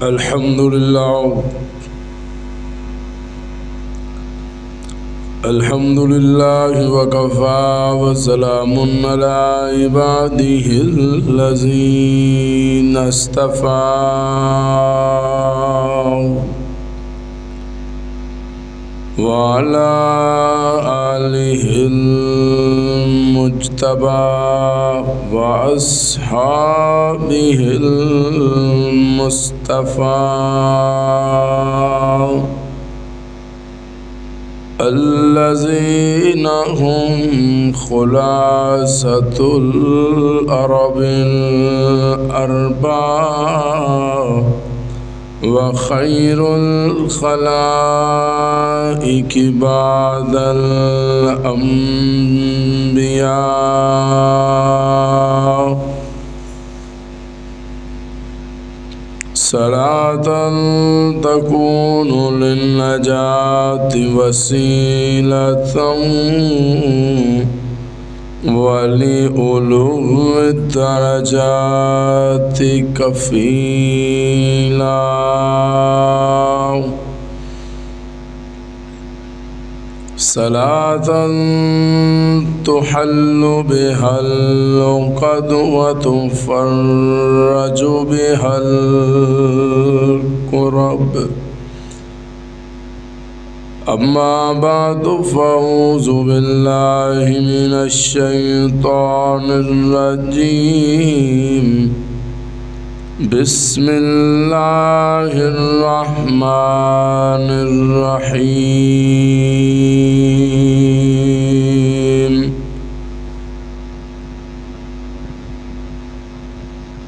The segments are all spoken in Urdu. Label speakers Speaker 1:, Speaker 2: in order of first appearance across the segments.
Speaker 1: الحمد لله وكفى وسلام على عباده الذين اصطفى وعلى آله المجتبى وأصحابه المصطفى الذين هم خلاصة العرب الأربعة وخير الخلائق بعد الأنبياء صلاة تكون للنجاة وسيلة ولعلو الدرجات كفيلا صلاة تحل بها العقد وتفرج بها الكرب أما بعد فأعوذ بالله من الشيطان الرجيم بسم الله الرحمن الرحيم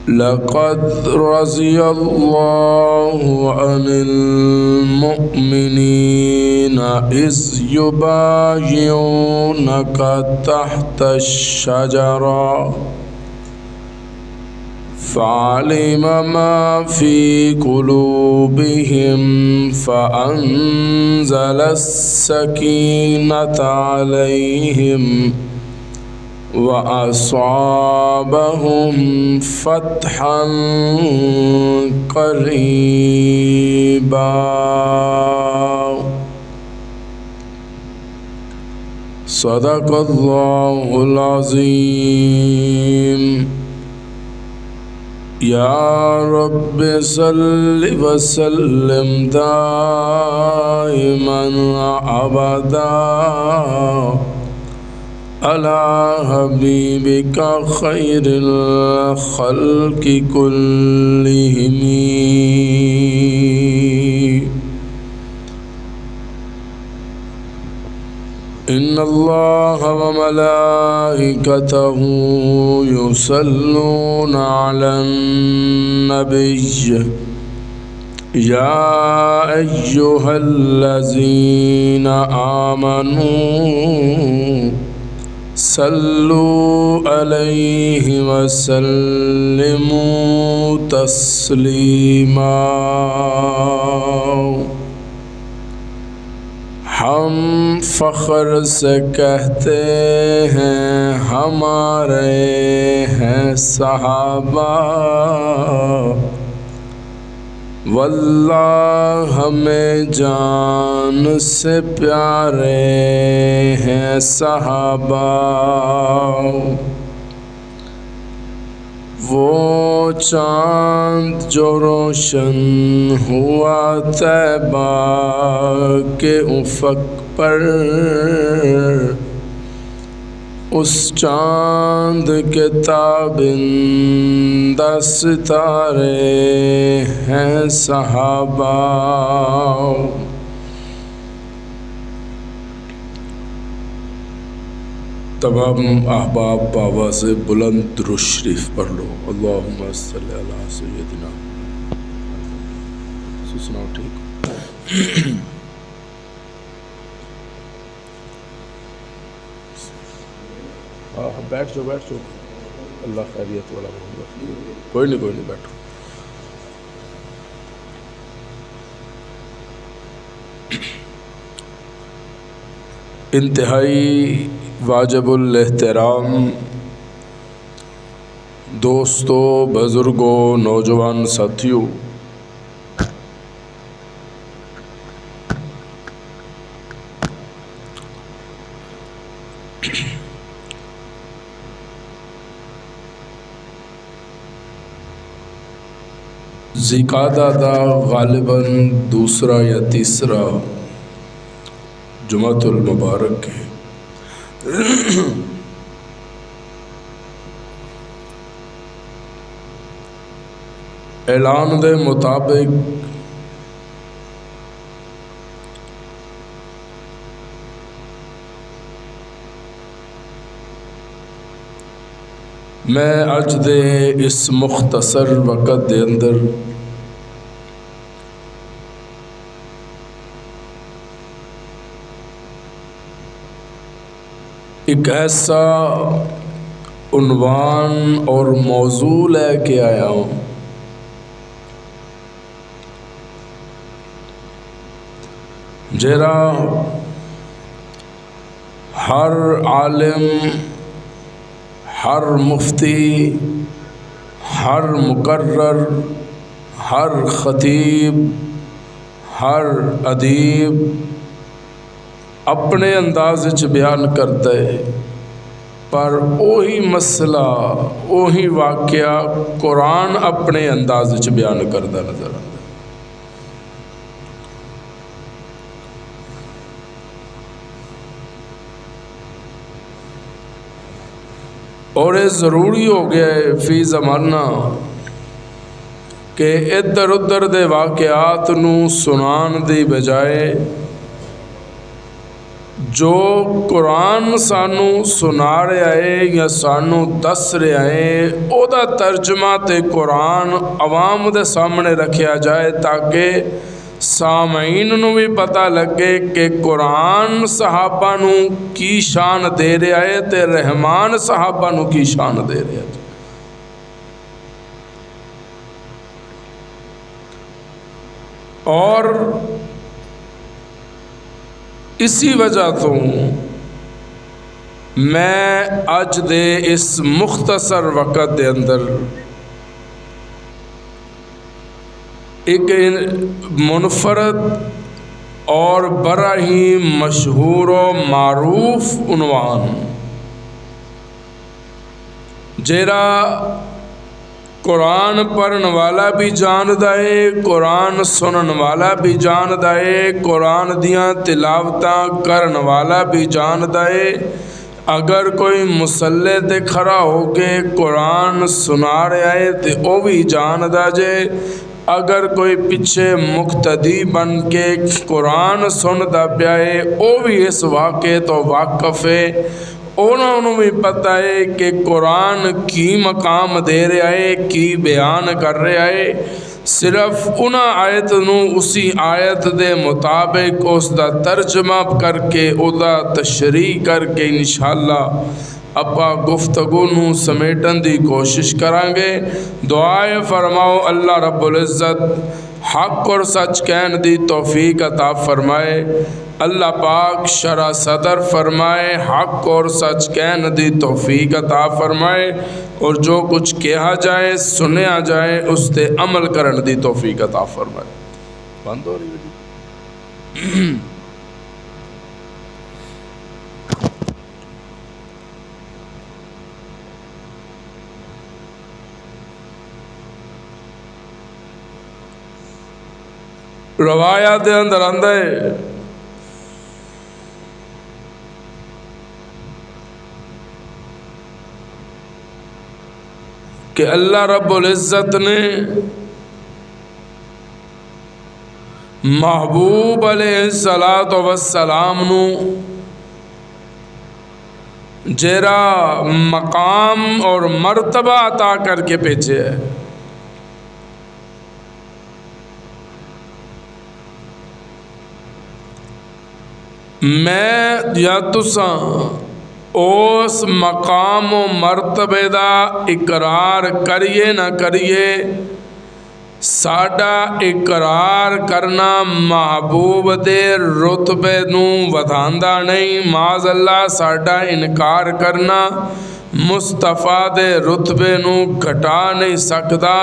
Speaker 1: لقد رضي الله عن المؤمنين إذ يبايعونك تحت الشجرة فعلم ما في قلوبهم فأنزل السكينة عليهم وأصابهم فتحا قريبا صدق الله العظيم يا رب صل وسلم دائما أبدا على حبيبك خير الخلق كلهم إن الله وملائكته يصلون على النبي يا أيها الذين آمنوا صلوا عليه وسلموا تسلیما ہم فخر سے کہتے ہیں ہمارے ہیں صحابہ واللہ ہمیں جان سے پیارے ہیں صحابہ وہ چاند جو روشن ہوا طیبہ کے افق پر اس چاند کے تابندہ ستارے ہیں صحابہ تمام احباب بابا سے بلند درود شریف پڑھ لو اللہم صلی علی سیدنا سناؤ ٹھیک بیٹھ جاؤ اللہ خیریت والا ہوگا کوئی نہیں بیٹھو انتہائی واجب الاحترام دوستوں، بزرگوں، نوجوان ساتھیوں، ذیقعدہ دا غالباً دوسرا یا تیسرا جمعۃ المبارک ہے۔ اعلان دے مطابق میں اج دے اس مختصر وقت دے اندر ایک ایسا عنوان اور موضوع لے کے آیا ہوں جرا ہر عالم، ہر مفتی، ہر مقرر، ہر خطیب، ہر ادیب اپنے انداز وچ بیان کرتا ہے، پر وہی مسئلہ، وہی واقعہ قرآن اپنے انداز وچ بیان کرتا نظر آتا ہے۔ اور یہ ضروری ہو گیا ہے فی زمانہ کہ ادھر ادھر دے واقعات نو سنان دی بجائے جو قرآن سانو سنا رہا ہے یا سانو دس رہا ہے او دا ترجمہ تے قرآن عوام دے سامنے رکھیا جائے تاکہ سامعین نو بھی پتہ لگے کہ قرآن صحابہ نو کی شان دے رہا ہے تے رحمان صحابہ نو کی شان دے رہا ہے۔ اور اسی وجہ تو میں اج دے اس مختصر وقت دے اندر ایک منفرد اور بڑا ہی مشہور و معروف عنوان جیرا قرآن پڑھن والا بھی جاندا ہے، قرآن سنن والا بھی جاندا ہے، قرآن دیاں تلاوتاں کرن والا بھی جاندا ہے۔ اگر کوئی مصلے تے کھڑا ہو کے قرآن سنا رہا ہے تے او بھی جاندا جے، اگر کوئی پیچھے مقتدی بن کے قرآن سندا پیا ہے او بھی اس واقعے تو واقف ہے، انہوں بھی پتہ ہے کہ قرآن کی مقام دے رہا ہے، کی بیان کر رہا ہے۔ صرف انہاں آیت نو اسی آیت دے مطابق اس دا ترجمہ کر کے او دا تشریح کر کے انشاءاللہ اپا گفتگو نو سمیٹن دی کوشش کریں گے۔ دعائے فرماؤ اللہ رب العزت حق اور سچ کہن دی توفیق عطا فرمائے، اللہ پاک شرح صدر فرمائے، حق اور سچ کہن دی توفیق عطا فرمائے، اور جو کچھ کہا جائے سنیا جائے اس تے عمل کرن دی توفیق عطا فرمائے۔ بند ہو رہی ہے روایات دے اندر آندا ہے کہ اللہ رب العزت نے محبوب علیہ السلام نو جیرا مقام اور مرتبہ عطا کر کے بھیجے ہے۔ میں یا تساں اس مقام و مرتبے دا اقرار کریے نہ کریے، ساڈا اقرار کرنا محبوب دے رتبے نو ودھاندا نہیں، معاذ اللہ ساڈا انکار کرنا مصطفیٰ دے رتبے نو گھٹا نہیں سکتا۔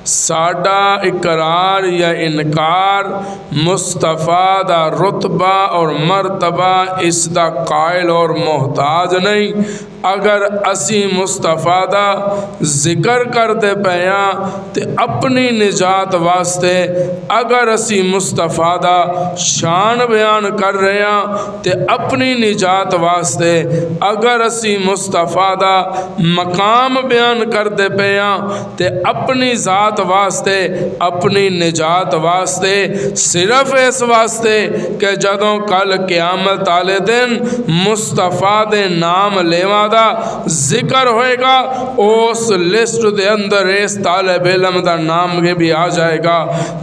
Speaker 1: ساڈا اقرار یا انکار مصطفیٰ دا رتبہ اور مرتبہ اس دا قائل اور محتاج نہیں، اگر اسی مصطفیٰ دا ذکر کرتے پیاں تے اپنی نجات واسطے، اگر اسی مصطفیٰ دا شان بیان کر رہے ہیں تے اپنی نجات واسطے، اگر اسی مصطفیٰ دا مقام بیان کرتے پیاں تے اپنی ذات واسطے، اپنی نجات واسطے، صرف اس واسطے کہ جدوں کل قیامت والے دن مصطفیٰ دے نام لیواں دا ذکر ہوئے گا، اس لسٹ دے اندر اس طالب علم دا نام بھی آ جائے گا۔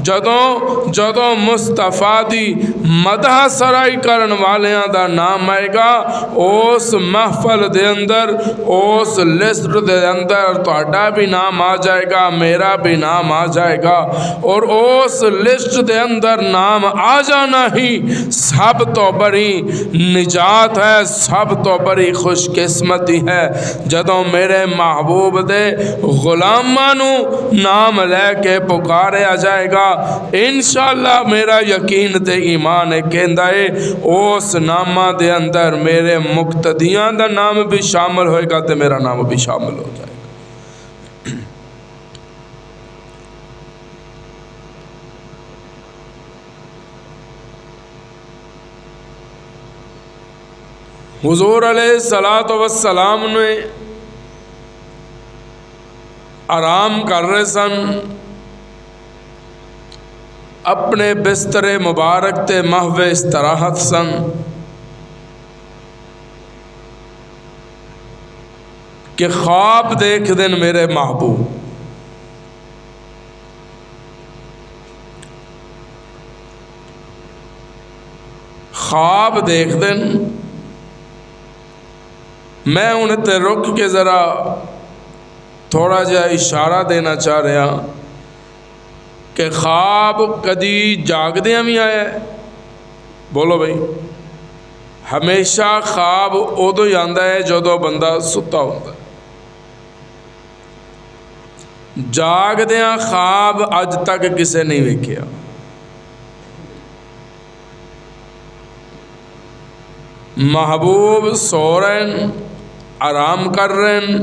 Speaker 1: جدوں مصطفیٰ دی مدح سرائی کرن والیاں دا نام آئے گا، اس محفل دے اندر، اس لسٹ دے اندر تہاڈا بھی نام آ جائے گا، میرا بھی نام آ جائے گا، اور اس لسٹ دے اندر نام آ جانا ہی سب تو بڑی نجات ہے، سب تو بڑی خوش قسمتی ہے۔ جدوں میرے محبوب دے غلاماں نو نام لے کے پکاریا جائے گا، انشاءاللہ میرا یقین تے ایمان کہندا ہے اس نامہ دے اندر میرے مقتدیاں دا نام بھی شامل ہوئے گا تے میرا نام بھی شامل ہو جائے گا۔ حضور علیہ الصلوۃ والسلام نے آرام کر رہے سن، اپنے بستر مبارک تے محو استراحت سن کہ خواب دیکھ دن میرے محبوب، خواب دیکھ دن۔ میں انہیں تے رک کے ذرا تھوڑا جا اشارہ دینا چاہ رہا کہ خواب کدی جاگ دیاں بھی آیا ہے؟ بولو بھائی، ہمیشہ خواب ادو ہی آندا ہے جدو بندہ ستا ہوتا ہے۔ جاگ دیاں خواب اج تک کسے نہیں ویکھیا۔ محبوب سو رہے ہیں، آرام کر رہے ہیں،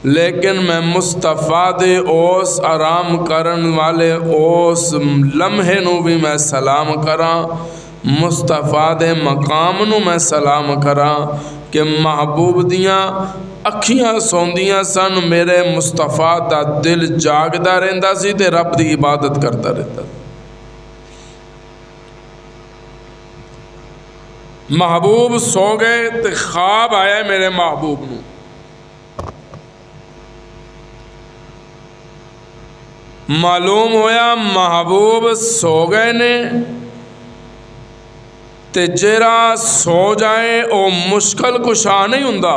Speaker 1: لیکن میں مصطفیٰ دے اس آرام کرن والے اس لمحے نو بھی میں سلام کراں، مصطفیٰ دے مقام نو میں سلام کراں کہ محبوب دیاں اکھیاں سوندیاں سن، میرے مصطفیٰ دا دل جاگدا رہندا سی تے رب دی عبادت کرتا رہتا۔ محبوب سو گئے تے خواب آیا میرے محبوب نو، معلوم ہویا محبوب سو گئے نے تے جیڑا سو جائے او مشکل کشا نہیں ہوندا،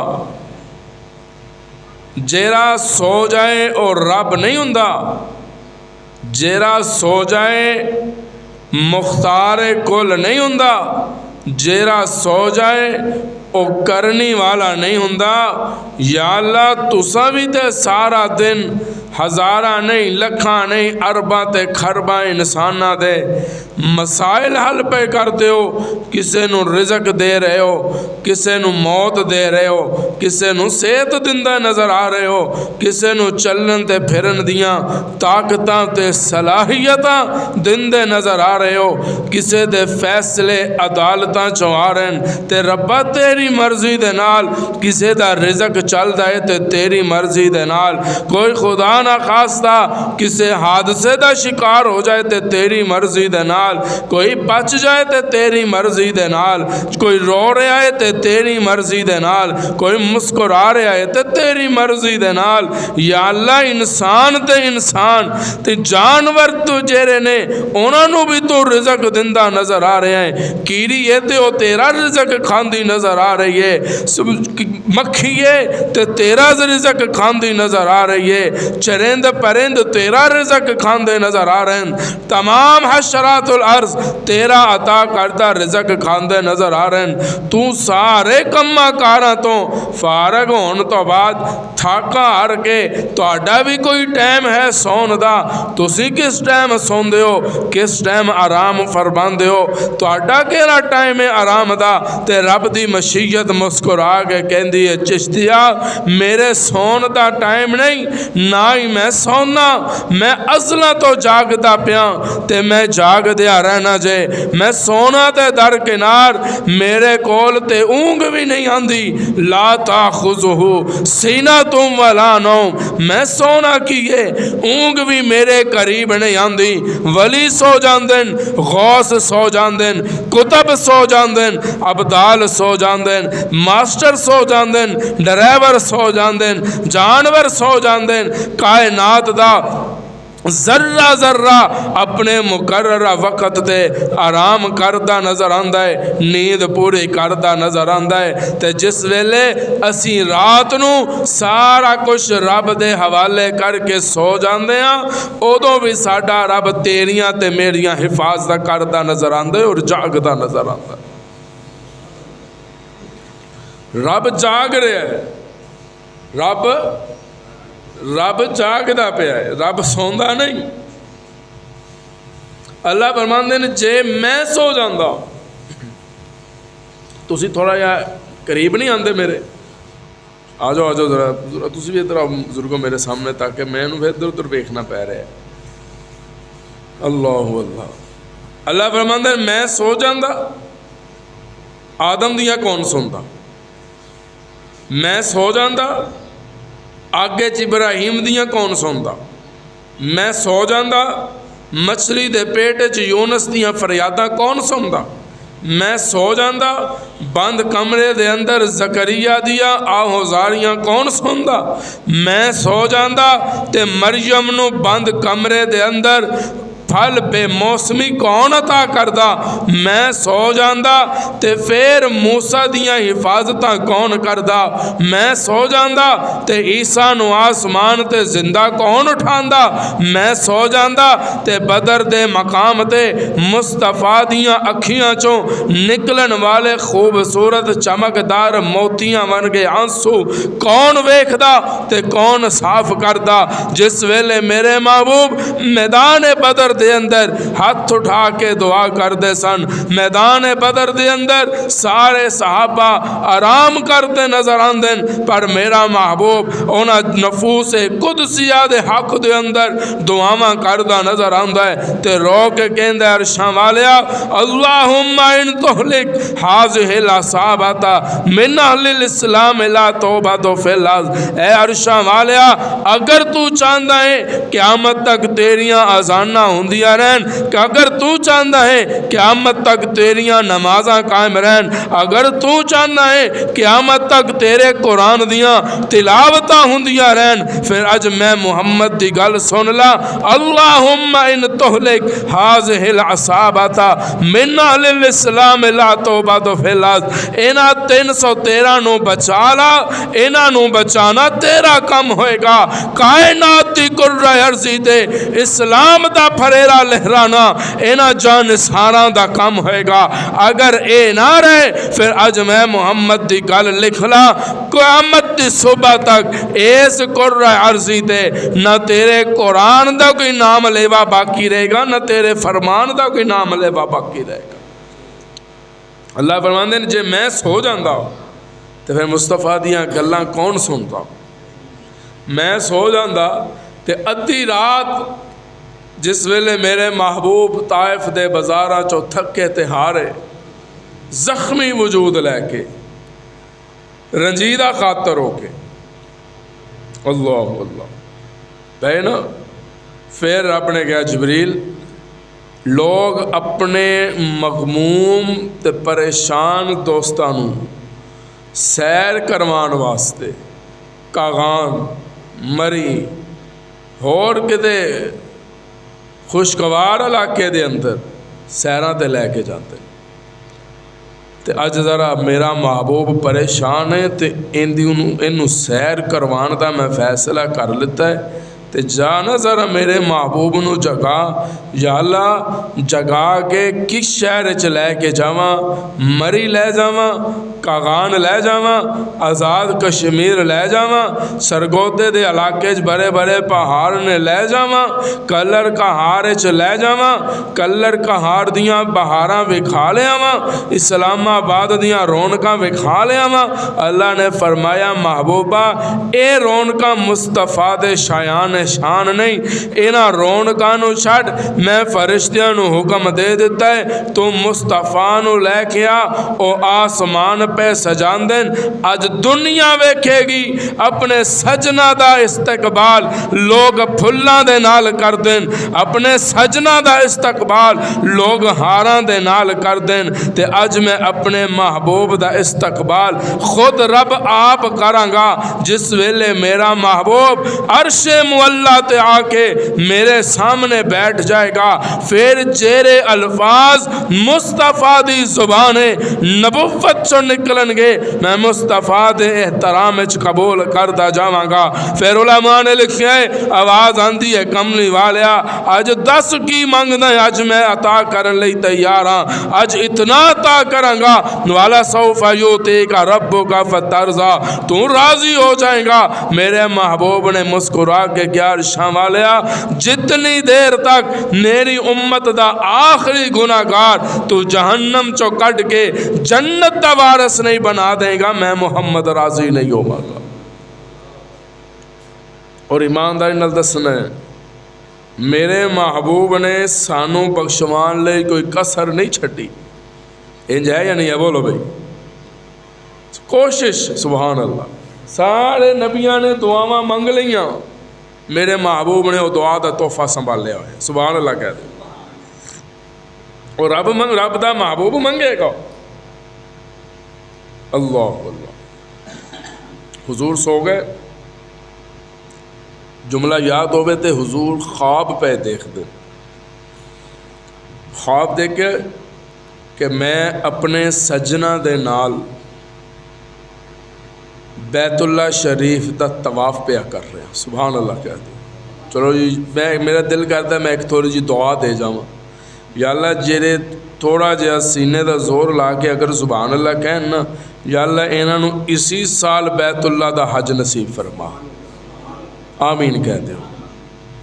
Speaker 1: جیڑا سو جائے او رب نہیں ہوندا، جیڑا سو جائے مختار کل نہیں ہوندا، جیڑا سو جائے او کرنی والا نہیں ہوندا۔ یا اللہ تساں بھی تے سارا دن ہزاراں نہیں، لکھاں نہیں، ارباں تے خرباں انساناں دے مسائل حل پہ کرتے ہو، کسے نو رزق دے رہے ہو، کسے نو موت دے رہے ہو، کسے نو صحت دندہ نظر آ رہے ہو، کسے نو چلن تے پھرن دیاں طاقتاں تے صلاحیتاں دندے نظر آ رہے ہو، کسے دے فیصلے عدالتاں چوں آ رہے ہیں تے ربا تیری مرضی دے نال، کسے دا رزق چل دائے تے تیری مرضی دے نال، کوئی خدا نہ خواستہ کسے حادثے دا شکار ہو جائے تے تیری مرضی دے نال، کوئی بچ جائے تے تیری مرضی دے نال، کوئی رو رہا ہے تے تیری مرضی دے نال، کوئی مسکرا رہا ہے تے تیری مرضی دے نال۔ یا اللہ انسان تے جانور تو جیرے نے انہاں نو بھی تو رزق دندہ نظر آ رہے ہیں، کیڑی ہے تے وہ تیرا رزق کھاندی نظر آ رہی ہے، مکھی ہے تے تیرا رزق کھاندی نظر آ رہی ہے، چرند پرند تیرا رزق کھاندے نظر آ رہے ہیں، تمام حشرات الارض تیرا عطا کردہ رزق کھاندے نظر آ رہے ہیں۔ تو سارے کماں کاراں تو فارغ ہون تو بعد تھاکا ہر کے تہاڈا بھی کوئی ٹائم ہے سون دا، تسی کس ٹائم سوندے ہو، کس ٹائم آرام فرماندے ہو، تہاڈا کیڑا ٹائم ہے آرام دا، تے رب دی مشیت مسکرا کے کہندی کہندی ہے چشتیا میرے سون دا ٹائم نہیں نہ ہی میں سونا میں ازلاں تو جاگدا پیا تے میں جاگ دیا رہنا جے میں سونا تے در کنار میرے کول تے اونگ بھی نہیں آندی لا تاخذہ سینۃ ولا نوم میں سونا کیے اونگ بھی میرے قریب نہیں آندی ولی سو جاندن غوث سو جاندن کتب سو جاندن ابدال سو جاندن ماسٹر سو جاندن ڈرائیور سو جاندن جانور سو جاندن کائنات دا ذرہ ذرہ اپنے مقررہ وقت تے آرام کردہ نظر آندا ہے نیند پوری کردہ نظر آندا ہے تے جس ویلے اسی رات نو سارا کچھ رب دے حوالے کر کے سو جاندے ہاں ادوں بھی ساڈا رب تیریاں تے میریاں حفاظت کردہ نظر آندا ہے اور جاگدہ نظر آندا ہے رب جاگ رہا ہے رب جاگدا پیا ہے رب سوندا نہیں اللہ فرماندے نے جے میں سو جاندا تسی تھوڑا جہا قریب نہیں آندے میرے آ جاؤ ذرا تسی بھی ادھر بزرگوں میرے سامنے تاکہ میں انہوں ادھر ادھر ویکھنا پے رہا ہے اللہ فرماندے میں سو جاندا آدم دیاں کون سندا میں سو جاندا آگے ابراہیم دیاں کون سندا میں سو جاندا مچھلی دے پیٹ چ یونس دیاں فریاداں کون سندا میں سو جاندا بند کمرے دے اندر زکریا دیا آہوزاریاں کون سندا میں سو جاندا تے مریم نو بند کمرے دے اندر پھل بے موسمی کون عطا کردا میں سو جاندا تے پھر موسیٰ دیاں حفاظتاں کون کردا میں سو جاندا تے عیسیٰ نو آسمان تے زندہ کون اٹھاندا میں سو جاندا تے بدر دے مقام تے مصطفیٰ دیاں اکھیاں چوں نکلن والے خوبصورت چمکدار موتیاں ورگے آنسو کون ویکھدا تے کون صاف کردا جس ویلے میرے محبوب میدان بدر دے اندر ہاتھ اٹھا کے دعا کر دے سن میدان بدر دے اندر سارے صحابہ آرام کرتے نظر آندن پر میرا محبوب اونا نفوس قدسیہ دے حق دے اندر دعاواں کردہ نظر آندہ ہے تے رو کے کہندے عرشاں والیا اللہم ان تہلک حاضح العصابتا من اہل الاسلام لا توبہ تو فیلاز اے عرشاں والیا اگر تو چاندہ ہے قیامت تک تیریاں آزانہ ہوندیاں رہن کہ اگر تو چاندہ ہے قیامت تک تیریاں نمازاں قائم رہن اگر تو چاندہ ہے قیامت تک تیرے قرآن دیاں تلاوتاں ہوندیاں رہن پھر اج میں محمد دی گل سن لا اللہم ان تہلک حاضح العصابتا من اہل الاسلام لا توبہ تو فیلاز اینا 313 نو بچا لا اینا نو بچانا تیرا کم ہوئے گا کائنات دی کرہ عرضی دے اسلام دا پھریرا لہرانا اینا جان ساراں دا کم ہوئے گا اگر اے نہ رہے پھر اج میں محمد دی گل لکھ لا قیامت دی صبح تک اس کرہ عرضی تے نہ تیرے قرآن دا کوئی نام لیوا باقی رہے گا نہ تیرے فرمان دا کوئی نام لیوا باقی رہے گا اللہ فرماندے نے جے میں سو جاندا تو پھر مصطفیٰ دیاں گلاں کون سنتا میں سو جاندا تے ادھی رات جس ویلے میرے محبوب طائف دے بازاراں چو تھکے تے ہارے زخمی وجود لے کے رنجیدہ خاطر ہو کے اللہ بھائی نا پھر رب نے کہا جبریل لوگ اپنے مغموم تے پریشان دوستانوں سیر کروان واسطے کاغان مری اور کدے خوشگوار علاقے دے اندر سیراں تے لے کے جاتے تے اج ذرا میرا محبوب پریشان ہے تے انہوں سیر کروان دا میں فیصلہ کر لیتا ہے تے جانا ذرا میرے محبوب نو جگا یا اللہ جگا کے کس شہر چ لے کے جاواں مری لے جاواں کاغان لے جاواں، آزاد کشمیر لے جاواں، سرگودے دے علاقے چ بڑے بڑے پہاڑ نے لے جاواں، کلر کہار چ لے جاواں، کلر کہار دیاں بہاراں وکھا لے آواں، اسلام آباد دیاں رونقاں وکھا لے آواں۔ اللہ نے فرمایا محبوبہ اے رونقاں مصطفیٰ دے شایان شان نہیں، انہاں رونقاں نو چھڈ، میں فرشتیاں نو حکم دے دیتا ہے تو مصطفیٰ نو لے کے آ، او آسمان پہ سجان دین۔ اج دنیا ویکھے گی اپنے سجنا دا استقبال لوگ پھلاں دے نال کر دین، اپنے سجنا دا استقبال لوگ ہاراں دے نال کر دین، تے اج میں اپنے محبوب دا استقبال خود رب آپ کراں گا جس ویلے میرا محبوب عرش معلا تے آ کے میرے سامنے بیٹھ جائے گا، پھر جیرے الفاظ مصطفیٰ دی زبان نبوت چو نکلن گے میں مصطفیٰ دے احترام وچ قبول کردا جاواں گا۔ پھر علماء نے لکھیا ہے آواز آندی ہے کملی والیا اج 10 کی منگدا ہے، اج میں عطا کرن لئی تیار ہاں، اج اتنا عطا کراں گا والا سوف یؤتیک ربک فترضی، تو راضی ہو جائے گا۔ میرے محبوب نے مسکرا کے کیا ارشاں والیا جتنی دیر تک میری امت دا آخری گناہگار تو جہنم چو کٹ کے جنت دا وارث نہیں بنا دے گا میں محمد راضی نہیں ہوگا گا۔ اور ایمانداری نال دسنا ہے میرے محبوب نے سانو بخشوان لے کوئی کسر نہیں چھٹی، انج ہے یا نہیں ہے؟ بولو بھائی کوشش، سبحان اللہ، سارے نبیاں نے دعاواں منگ لیاں، میرے محبوب نے وہ دعا دا تحفہ سنبھال لیا ہے، سبحان اللہ کہہ دے۔ اور رب دا محبوب منگے گا، اللہ اللہ۔ حضور سو گئے، جملہ یاد ہوئے تے حضور خواب پہ دیکھ دے، خواب دیکھے کہ میں اپنے سجنہ دے نال بیت اللہ شریف دا طواف پہ کر رہے ہیں، سبحان اللہ کہہ دے۔ چلو جی میرا دل کرتا ہے میں ایک تھوڑی جی دعا دے جاؤں، یا اللہ جیرے تھوڑا جہا سینے دا زور لا کے اگر سبحان اللہ کہن نا، یا اللہ انہاں نو اسی سال بیت اللہ دا حج نصیب فرما، آمین کہہ دے۔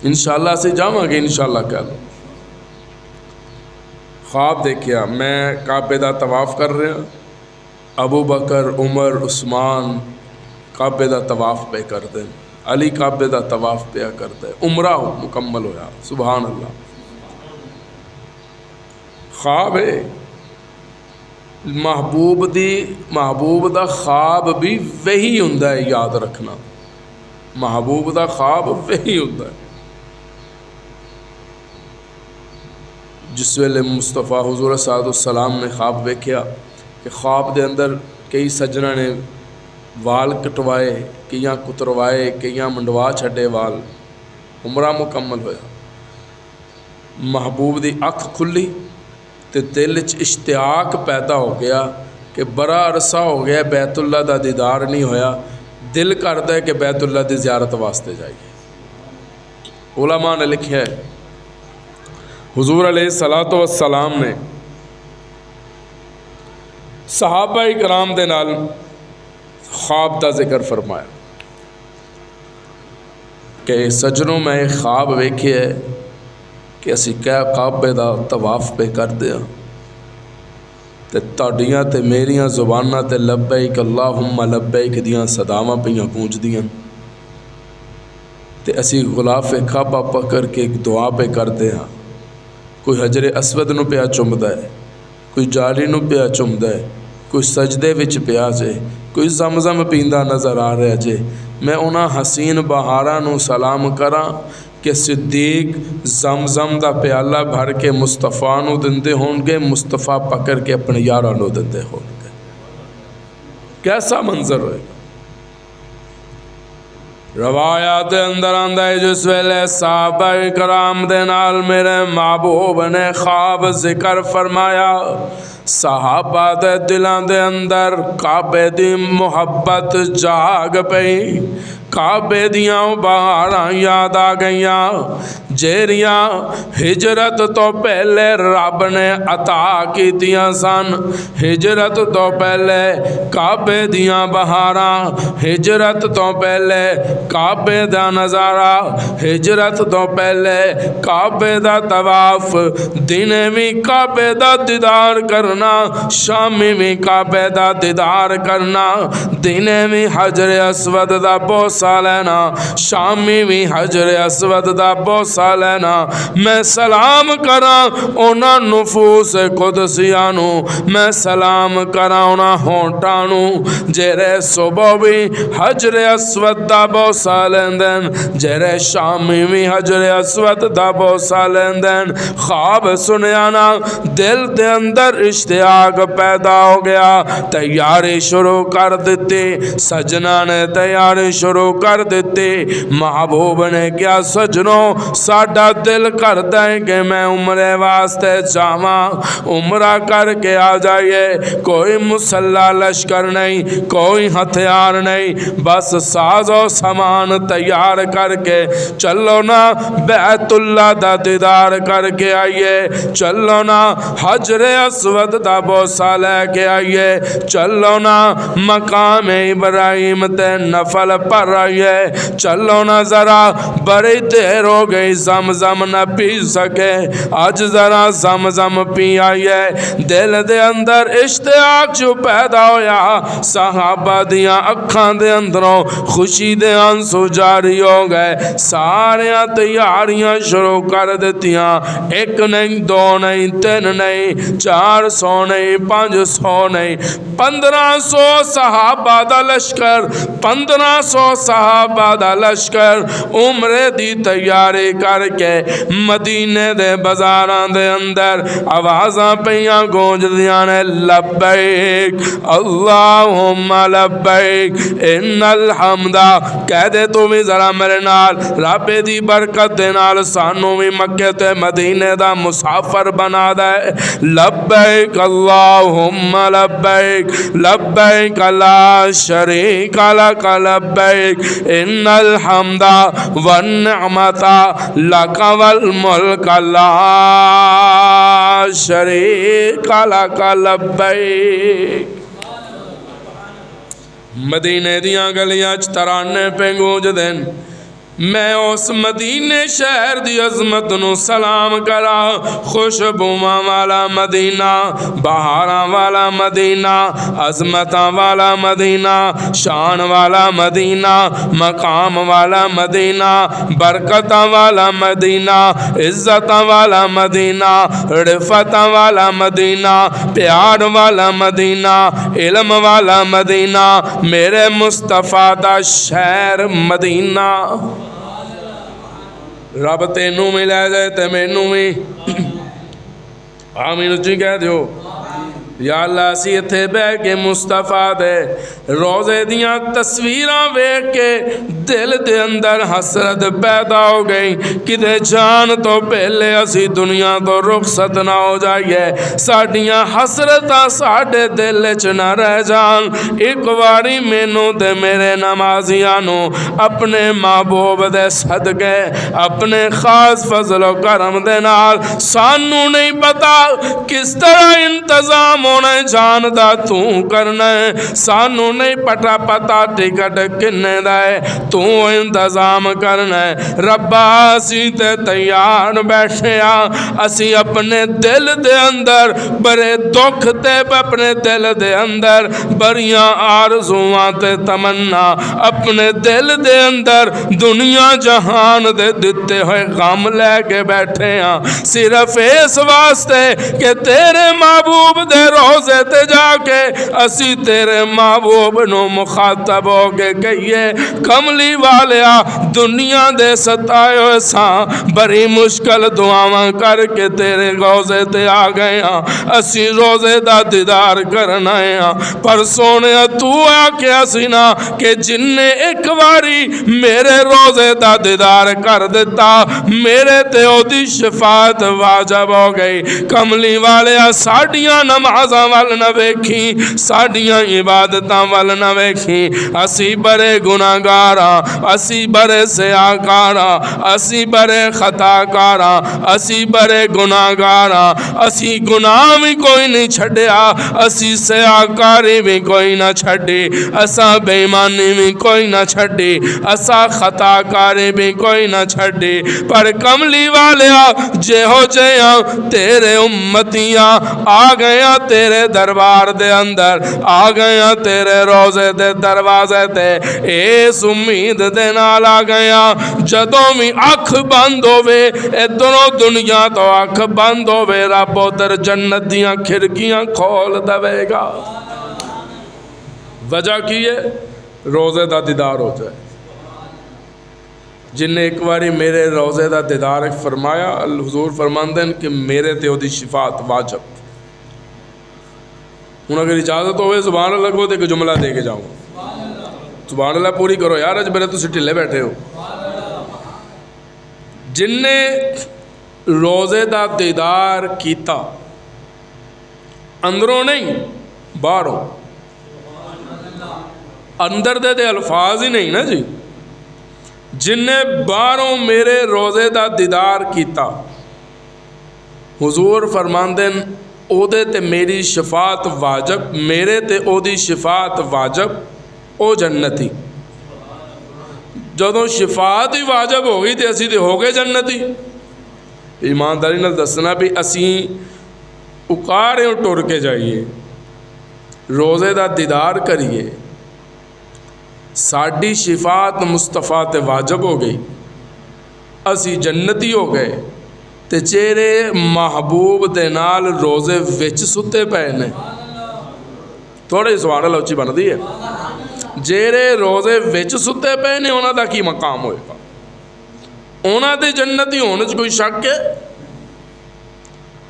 Speaker 1: انشاءاللہ سے جاواں گے، انشاءاللہ کہہ دو۔ خواب دیکھیا میں کعبے دا طواف کر رہا، ابو بکر عمر عثمان کعبے دا طواف پہ کر دیں، علی کعبے دا طواف پہ کر دیں، عمرہ مکمل ہویا، سبحان اللہ۔ خواب ہے محبوب دا خواب بھی وہی ہوندا ہے، یاد رکھنا محبوب دا خواب وہی ہوندا ہے۔ جس ویلے مصطفیٰ حضور صلی اللہ علیہ وسلم نے خواب ویکھیا کہ خواب دے اندر کئی سجنہ نے وال کٹوائے، کئیاں کتروائے، کئیاں منڈوا چھڈے وال، عمرہ مکمل ہویا۔ محبوب دی اکھ کھلی تے دل چ اشتیاق پیدا ہو گیا کہ بڑا عرصہ ہو گیا بیت اللہ دا دیدار نہیں ہویا، دل کردا ہے کہ بیت اللہ دی زیارت واسطے جائیے۔ علماء نے لکھیا ہے حضور علیہ الصلوۃ والسلام نے صحابہ کرام دے نال خواب دا ذکر فرمایا کہ سجنوں میں ایک خواب ویکھے ہے کہ اسی کعبے دا طواف پہ کر دیا تے تاڈیاں تے میریاں زباناں تے لبیک اللہم لبیک دیاں صداواں پیاں گونج دیاں تے اسی غلاف کعبہ پکڑ کے ایک دعا پہ کر دیا، کوئی حجر اسود نو پیا چمدا ہے، کوئی جاری نو پیا چمدا ہے، کوئی سجدے وچ پیا جے، کوئی زمزم پیندا نظر آ رہا جے۔ میں انہاں حسین بہاراں نو سلام کراں کہ صدیق زمزم دا پیالہ بھر کے مصطفیٰ نو دندے ہون گے، مصطفیٰ پکڑ کے اپنے یاراں نو دندے ہون گے۔ کیسا منظر ہوئے گا؟ روایات اندر آندا ہے جس ویلے صحابہ کرام دے نال میرے محبوب نے خواب ذکر فرمایا، صحابہ دے دلاں دے اندر کعبے دی محبت جاگ پئی، کعبے دیاں بہاراں یاد آ گئیاں جیریاں ہجرت تو پہلے رب نے عطا کیتیاں سن ہجرت تو پہلے کعبے دیاں بہاراں ہجرت تو پہلے کعبے دا نظارہ ہجرت تو پہلے کعبے دا طواف دنے بھی کعبے دا دیدار کرنا شامی بھی کعبے دا دیدار کرنا دنے بھی حجر اسود دا بوسہ لینا شامی بھی حجر اسود دا بوسہ لینا میں سلام کراں اونا نفوس قدسیانو میں سلام کراں اونا ہونٹانو جیرے صبح بھی حجر اسود دا بوسہ لیندن جیرے شامی بھی حجر اسود دا بوسہ لیندن خواب سنیانا دل دے اندر اشتیاق پیدا ہو گیا تیاری شروع کر دیتی سجنہ نے تیاری شروع کر دیتی محبوب نے کیا سجنوں ساڈا دل کر دیں کہ میں عمرے واسطے جاواں عمرہ کر کے آ جائیے کوئی مسلح لشکر نہیں کوئی ہتھیار نہیں بس ساز و سامان تیار کر کے چلو نا بیت اللہ دا دیدار کر کے آئیے چلو نا حجر اسود دا بوسہ لے کے آئیے چلو نا مقام ابراہیم تے نفل پر آئیے چلو نا ذرا بڑی دیر ہو گئی زمزم نہ پی سکے آج ذرا زمزم پی آئیے دل دے اندر اشتیاق جو پیدا ہویا صحابہ دیاں اکھاں دے اندروں خوشی دے آنسو جاری ہو گئے ساریاں تیاریاں شروع کر دیتیاں ایک نہیں دو نہیں تین نہیں 400 نہیں 500 نہیں 1500 صحابہ دا لشکر 1500 صحابہ دا لشکر عمرے دی تیاری کر کے مدینے دے بازاران دے اندر آوازاں پیاں گونج دیاں نے لبیک اللہم لبیک ان الحمدہ کہہ دے تو بھی ذرا میرے نال رب دی برکت دے نال سانو بھی مکہ تے مدینے دا مسافر بنا دے لبیک اللہم لبیک لبیک لا شریک لک لبیک ان الحمد والنعمت لک والملک لا شریک لک لبیک مدینے دیاں گلیاں ترانے پہ گونج دین میں اس مدینے شہر دی عظمت نو سلام کرا خوشبواں والا مدینہ بہاراں والا مدینہ عظمتاں والا مدینہ شان والا مدینہ مقام والا مدینہ برکتاں والا مدینہ عزتاں والا مدینہ رفتاں والا مدینہ پیار والا مدینہ علم والا مدینہ میرے مصطفیٰ دا شہر مدینہ رب تینوں میں لے جائے تے مینوں میں آمین اچھی کہہ دیو یا اللہ اسی اتھے بے کے مصطفیٰ دے روزے دیاں تصویراں ویکھ کے دل دے اندر حسرت پیدا ہو گئی کدے جان تو پہلے اسی دنیا تو رخصت نہ ہو جائیے ساڈیاں حسرتاں ساڈے دل وچ نہ رہ جان ایک واری مینوں تے میرے نمازیانو اپنے محبوب دے صدقے اپنے خاص فضل و کرم دے نال سانو نہیں پتا کس طرح انتظام ہونا جاندا تو کرنا ہے سانو نہیں پتا ٹکٹ کنے دا ہے تو انتظام کرنا ہے ربا اسی تے تیار بیٹھے اسی اپنے دل دے اندر بڑے دکھ تے اپنے دل دے اندر بڑیاں آرزواں تے تمنا اپنے دل دے اندر دنیا جہان دے دتے ہوئے غم لے کے بیٹھے صرف اس واسطے کہ تیرے محبوب دے روزے تے جا کے اسی تیرے محبوب نو مخاطب ہو کے کہیے کملی والیا دنیا دے ستائے ہوئے ساں بڑی مشکل دعاواں کر کے تیرے روزے تے آ گئے اسی روزے دا دیدار کرنا ہے پر سونے تو آ کے اسی نا کہ جن نے ایک واری میرے روزے دا دیدار کر دیتا میرے تے او دی شفاعت واجب ہو گئی کملی والیا ساڑیاں نماز نمازاں ول نہ ویکھی ساڈیاں عبادتاں ول نہ ویکھی اسی بڑے گناہگار ہاں اسی بڑے سیاکار ہاں اسی بڑے خطا کار ہاں اسی بڑے گناہگار ہاں اسی گناہ بھی کوئی نہیں چھڈیا اسی سیاکاری بھی کوئی نہ چھڈی اساں بے ایمانی بھی کوئی نہ چھڈی اساں خطا کاری بھی کوئی نہ چھڈی پر کملی والیا جہو جہاں تیرے امتیاں آ گیا تیرے دربار دے اندر آ گیا تیرے روزے دے دروازے تے اس امید دے نال آ گیا جدوں بھی اکھ بند ہوے ادھروں دنیا تو اکھ بند ہوے رب ادھر جنت دیاں کھڑکیاں کھول دے گا وجہ کی ہے روزے دا دیدار ہو جائے جن نے ایک باری میرے روزے دا دیدار فرمایا حضور فرماندے ہیں کہ میرے تے دی شفاعت واجب ہوں اگر اجازت ہوئے سبحان اللہ کو ایک جملہ دے کے جاؤں سبحان اللہ پوری کرو یار اج میرے تسی ٹھلے بیٹھے ہو جن نے روزے دا دیدار کیتا اندروں نہیں باہروں اندر دے الفاظ ہی نہیں نا جی جن نے باہروں میرے روزے دا دیدار کیتا حضور فرماندے او دے تے میری شفاعت واجب میرے تے او دی شفاعت واجب او جنتی جدوں شفاعت ہی واجب ہو گئی تے اسی تے ہو گئے جنتی ایمانداری نال دسنا بھی اسی اکارے ٹر کے جائیے روزے دا دیدار کریے ساڈی شفاعت مصطفیٰ تے واجب ہو گئی اسی جنتی ہو گئے تے چہرے محبوب دے نال روزے وچ ستے پے نے تھوڑے سوال لوچی بن دی ہے جیرے روزے وچ ستے پے نے انہاں دا کی مقام ہوئے گا انہاں دے جنتی ہونے چ کوئی شک ہے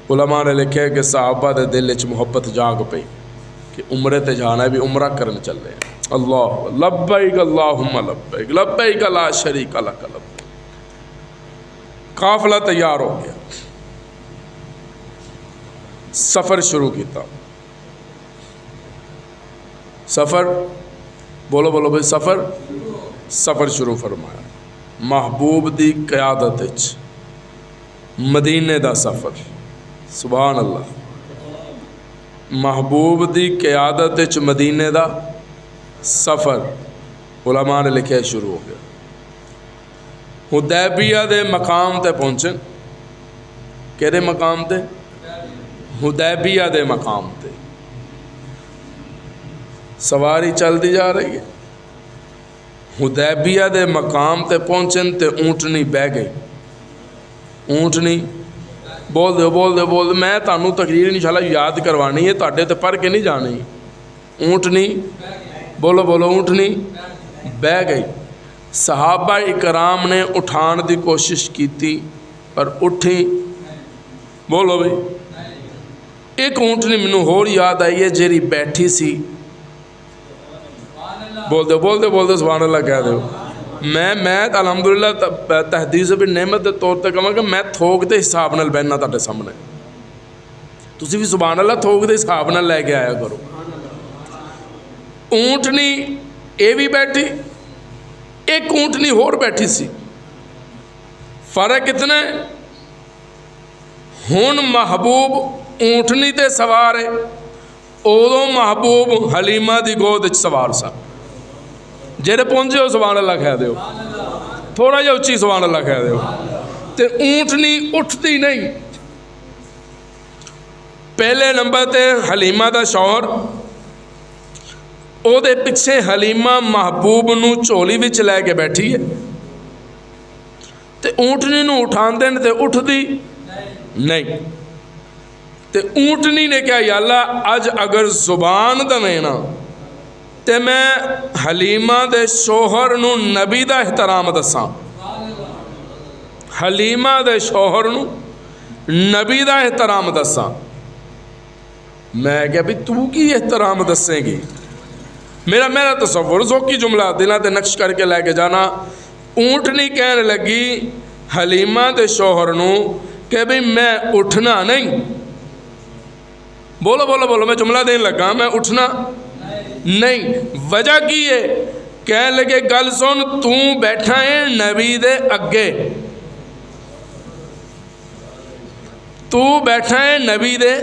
Speaker 1: علماء نے لکھے کہ صحابہ دے دل وچ محبت جاگ پئی کہ عمرے تے جانا ہے بھی عمرہ کرنے چلے ہیں اللہ لبیک اللہم لبیک لبیک لا شریک لک لبیک قافلہ تیار ہو گیا سفر شروع کیتا سفر بولو بولو بھائی سفر شروع فرمایا محبوب دی قیادت وچ مدینے دا سفر سبحان اللہ محبوب دی قیادت وچ مدینے دا سفر علماء نے لکھے شروع ہو گیا حدیبیہ دے مقام تے پہنچے کہڑے مقام تے حدیبیہ دے مقام تے سواری چل دی جا رہی ہے حدیبیہ دے مقام تے پہنچن تے اونٹنی بہ گئی اونٹنی بول دے میں تانوں تقریر انشاءاللہ یاد کروانی ہے تہاڈے تے پڑھ کے نہیں جانی اونٹنی بولو اونٹنی بہ گئی صحابہ اکرام نے اٹھان دی کوشش کیتی پر اٹھی بولو بھائی ایک اونٹنی مینوں ہور یاد آئی ہے جیری بیٹھی سی بول دے سبحان اللہ کہہ دو میں الحمدللہ تحدیث بن نعمت دے طور تے کہاں کہ میں تھوک دے حساب نال بہنا تہاڈے سامنے تسی بھی سبحان اللہ تھوک دے حساب نال لے کے آیا کرو اونٹنی اے بھی بیٹھی ایک اونٹنی ہور بیٹھی سی فرق اتنا ہے ہن محبوب اونٹنی تے سوار ہے ادو محبوب حلیمہ دی گود وچ سوار سا جڑے پہنچے ہو سبحان اللہ کہہ دیو تھوڑا جہا اچھی سبحان اللہ کہہ دیو تے اونٹنی اٹھتی نہیں پہلے نمبر تے حلیمہ دا شوہر او دے پچھے حلیمہ محبوب نو چولی وچ لے کے بیٹھی ہے تے اونٹنی نو اٹھان دین تے اٹھ دی نہیں تے اونٹنی نے کہا یا اللہ اج اگر زبان دمینا تے میں حلیمہ دے شوہر نو نبی دا احترام دساں حلیمہ دے شوہر نو نبی دا احترام دساں میں کہا بھی تو کی احترام دسیں گی میرا تصور ذوقی جملہ دلہ تے نقش کر کے لے کے جانا اونٹنی کہنے لگی حلیمہ دے شوہر نو کہ بھی میں اٹھنا نہیں بولو بولو بولو، میں جملہ دین لگا، میں اٹھنا نہیں۔ وجہ کی ہے؟ کہہ لگے گل سن، تو بیٹھا ہے نبی دے اگے، تو بیٹھا ہے نبی دے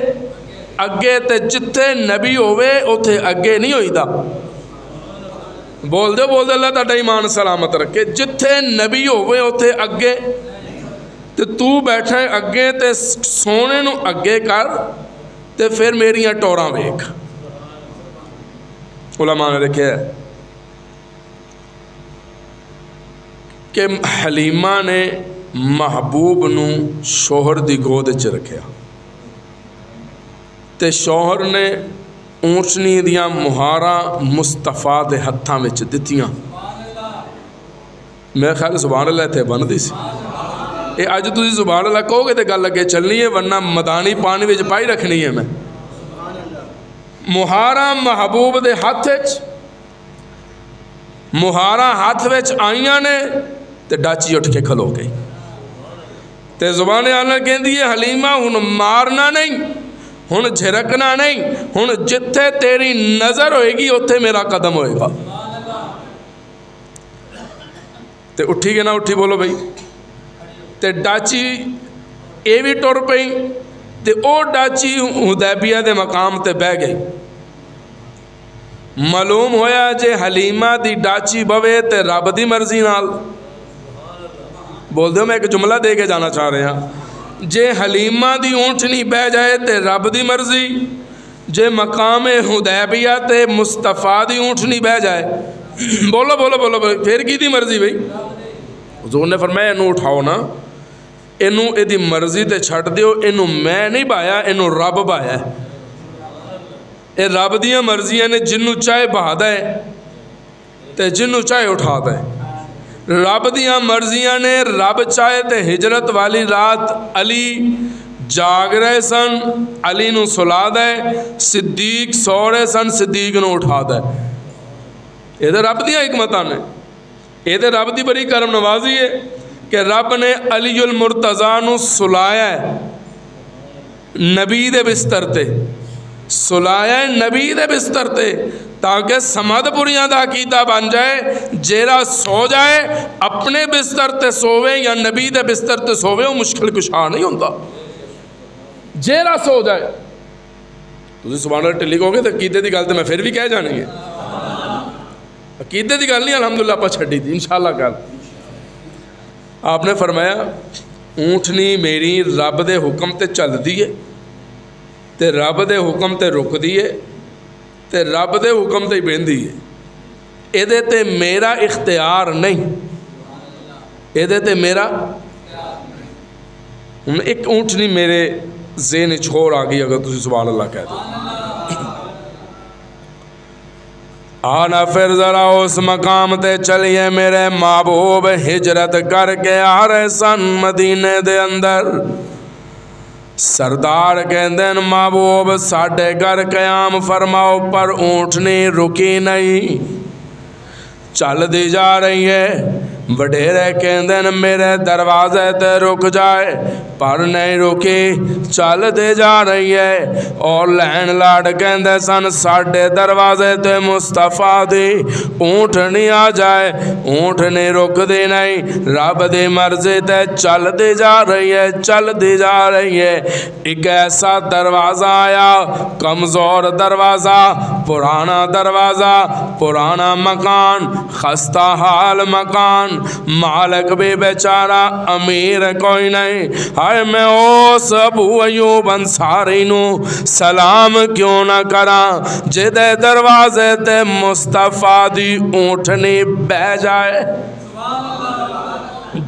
Speaker 1: اگے، تے جتھے نبی ہوئے اوتھے اگے نہیں ہوئی دا۔ بول دے اللہ تہاڈا ایمان سلامت رکھے۔ جتھے نبی ہوئے اوتھے اگے، تے تو بیٹھا ہے اگے، تے سونے نو اگے کر، تے پھر میریاں ٹوراں ویکھ۔ علماء نے لکھا ہے کہ حلیمہ نے محبوب نو شوہر دی گود وچ رکھیا، تے شوہر نے اونٹنی دیاں مہاراں مصطفیٰ دے ہتھاں وچ دتیاں۔ میرے خیال سبحان اللہ اتھے بندی سی۔ اے اج تسی سبحان اللہ کہو گے تے گل اگے چلنی ہے، ورنہ مدانی پانی وچ پائی رکھنی ہے۔ میں مہاراں محبوب دے ہاتھ وچ، مہاراں ہاتھ وچ آئیاں نے، تے ڈاچی اٹھ کے کھلو گئی، تے زبان اللہ کہندی ہے حلیمہ ہن مارنا نہیں، ہن جھرکنا نہیں، ہن جتھے تیری نظر ہوئے گی اتھے میرا قدم ہوئے گا۔ تے اٹھی کہ نہ اٹھی بولو بھائی؟ تے ڈاچی اے بھی ٹر پئی، تے او ڈاچی حدیبیہ دے مقام تے بہ گئی۔ معلوم ہویا جے حلیمہ دی ڈاچی بوے تے رب دی مرضی نال۔ بول دو، میں ایک جملہ دے کے جانا چاہ رہے ہیں، جے حلیمہ دی اونٹنی بہ جائے تے رب دی مرضی، جے مقام حدیبیہ تے مصطفیٰ دی اونٹنی بہ جائے، بولو بولو بولو بولو، پھر کی دی مرضی بھئی؟ حضور نے فرمایا اینو اٹھاؤ نا، اینو اے دی مرضی تے چھٹ دیو، اینو میں نہیں بایا، اینو رب بایا ہے۔ اے رب دیاں مرضیاں نے، جنو چاہے بہا دے تے جنو چاہے اٹھا دے۔ رب دیاں مرضیاں نے، رب چاہے تے ہجرت والی رات علی جاگ رہے سن، علی نو سلا دے، صدیق سو رہے سن، صدیق نو اٹھا دے۔ یہ تو رب دیاں حکمتاں نے، یہ تو رب دی بڑی کرم نوازی ہے کہ رب نے علی المرتضیٰ نو سلایا ہے نبی دے بستر تے، سلایا ہے نبی دے بستر تے، تاکہ سمد پوریاں دا عقیدہ بن جائے، جیرا سو جائے اپنے بستر تے سووے یا نبی دے بستر تے سووے، وہ مشکل کشا نہیں ہوتا۔ جیرا سو جائے، تسی سبحان اللہ ٹلی کہو گے تو عقیدے دی گل تے میں پھر بھی کہہ جانی ہے، عقیدے دی گل نہیں الحمدللہ پا چھڑی دی، انشاءاللہ گل۔ آپ نے فرمایا اونٹنی میری رب دے حکم تے چل دیئے، تے رب دے حکم تے رک دیئے، تے رب دے حکم تے بین دیئے، ایدے تے میرا اختیار نہیں، ایدے تے میرا ایک اونٹنی میرے ذہن چھوڑ آگئی، اگر تسی سبحان اللہ کہہ دو۔ آنا پھر ذرا اس مقام تے چلیے، میرے محبوب ہجرت کر کے آ رہے سن مدینے دے اندر۔ سردار کہندے محبوب ساڈے گھر قیام فرماؤ، پر اونٹنی رکی نہیں، چل دی جا رہی ہے۔ وڈیرے کہندے میرے دروازے تے رک جائے، پر نہیں رکی، چل دے جا رہی ہے۔ اور لین لاڈ کہندے سن ساڈے دروازے تے مصطفیٰ دی اونٹنی آ جائے، اونٹنی رک دی نہیں، رب دی مرضی تے چل دی جا رہی ہے، چل دی جا رہی ہے۔ ایک ایسا دروازہ آیا، کمزور دروازہ، پرانا دروازہ، پرانا مکان، خستہ حال مکان، مالک بھی بیچارہ امیر کوئی نہیں۔ ہائے میں اس ابو ایوب انصاری نو سلام کیوں نہ کراں، جدے دروازے تے مصطفیٰ دی اونٹنی بہ جائے،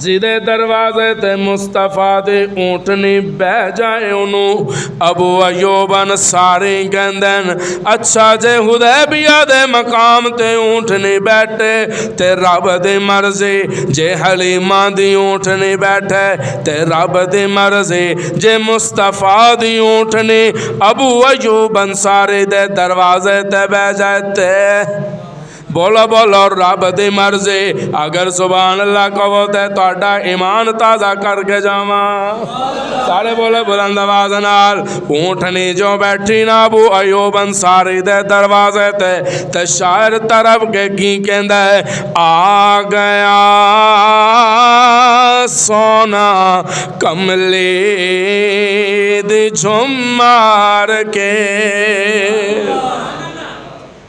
Speaker 1: جدے دروازے تے مصطفیٰ دی اونٹنی بہ جائے۔ انہوں ابو ایوب انصاری کہندن اچھا جے حدیبیہ دے مقام تے اونٹنی بیٹھے تے رب دی مرضی، جے حلیمہ دی اونٹنی بیٹھے تے رب دی مرضی، جے مصطفیٰ دی اونٹنی ابو ایوب انصاری دے دروازے تے بہ جائے تے بولو بولو رب دی مرضی اگر سبحان اللہ کہو تے تہاڈا ایمان تازہ کر کے جاواں سارے بولے بلند آواز نال اونٹنی جو بیٹھی نا ابو ایوب انصاری دے دروازے تے شاعر طرف کے کی کہندا ہے آ گیا سونا کملی دی جھمار کے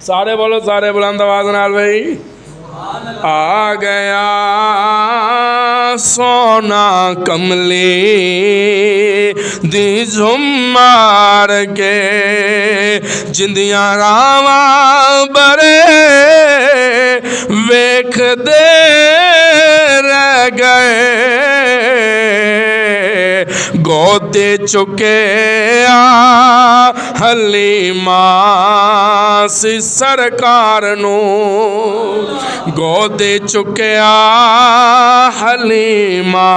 Speaker 1: سارے بولو سارے بلند آواز نال بھائی آ گیا سونا کملی دی جھمار کے جندیاں راواں برے ویکھ دے رہ گئے گودے چکے حلیمہ سی سرکار نو گودے چکیا حلیمہ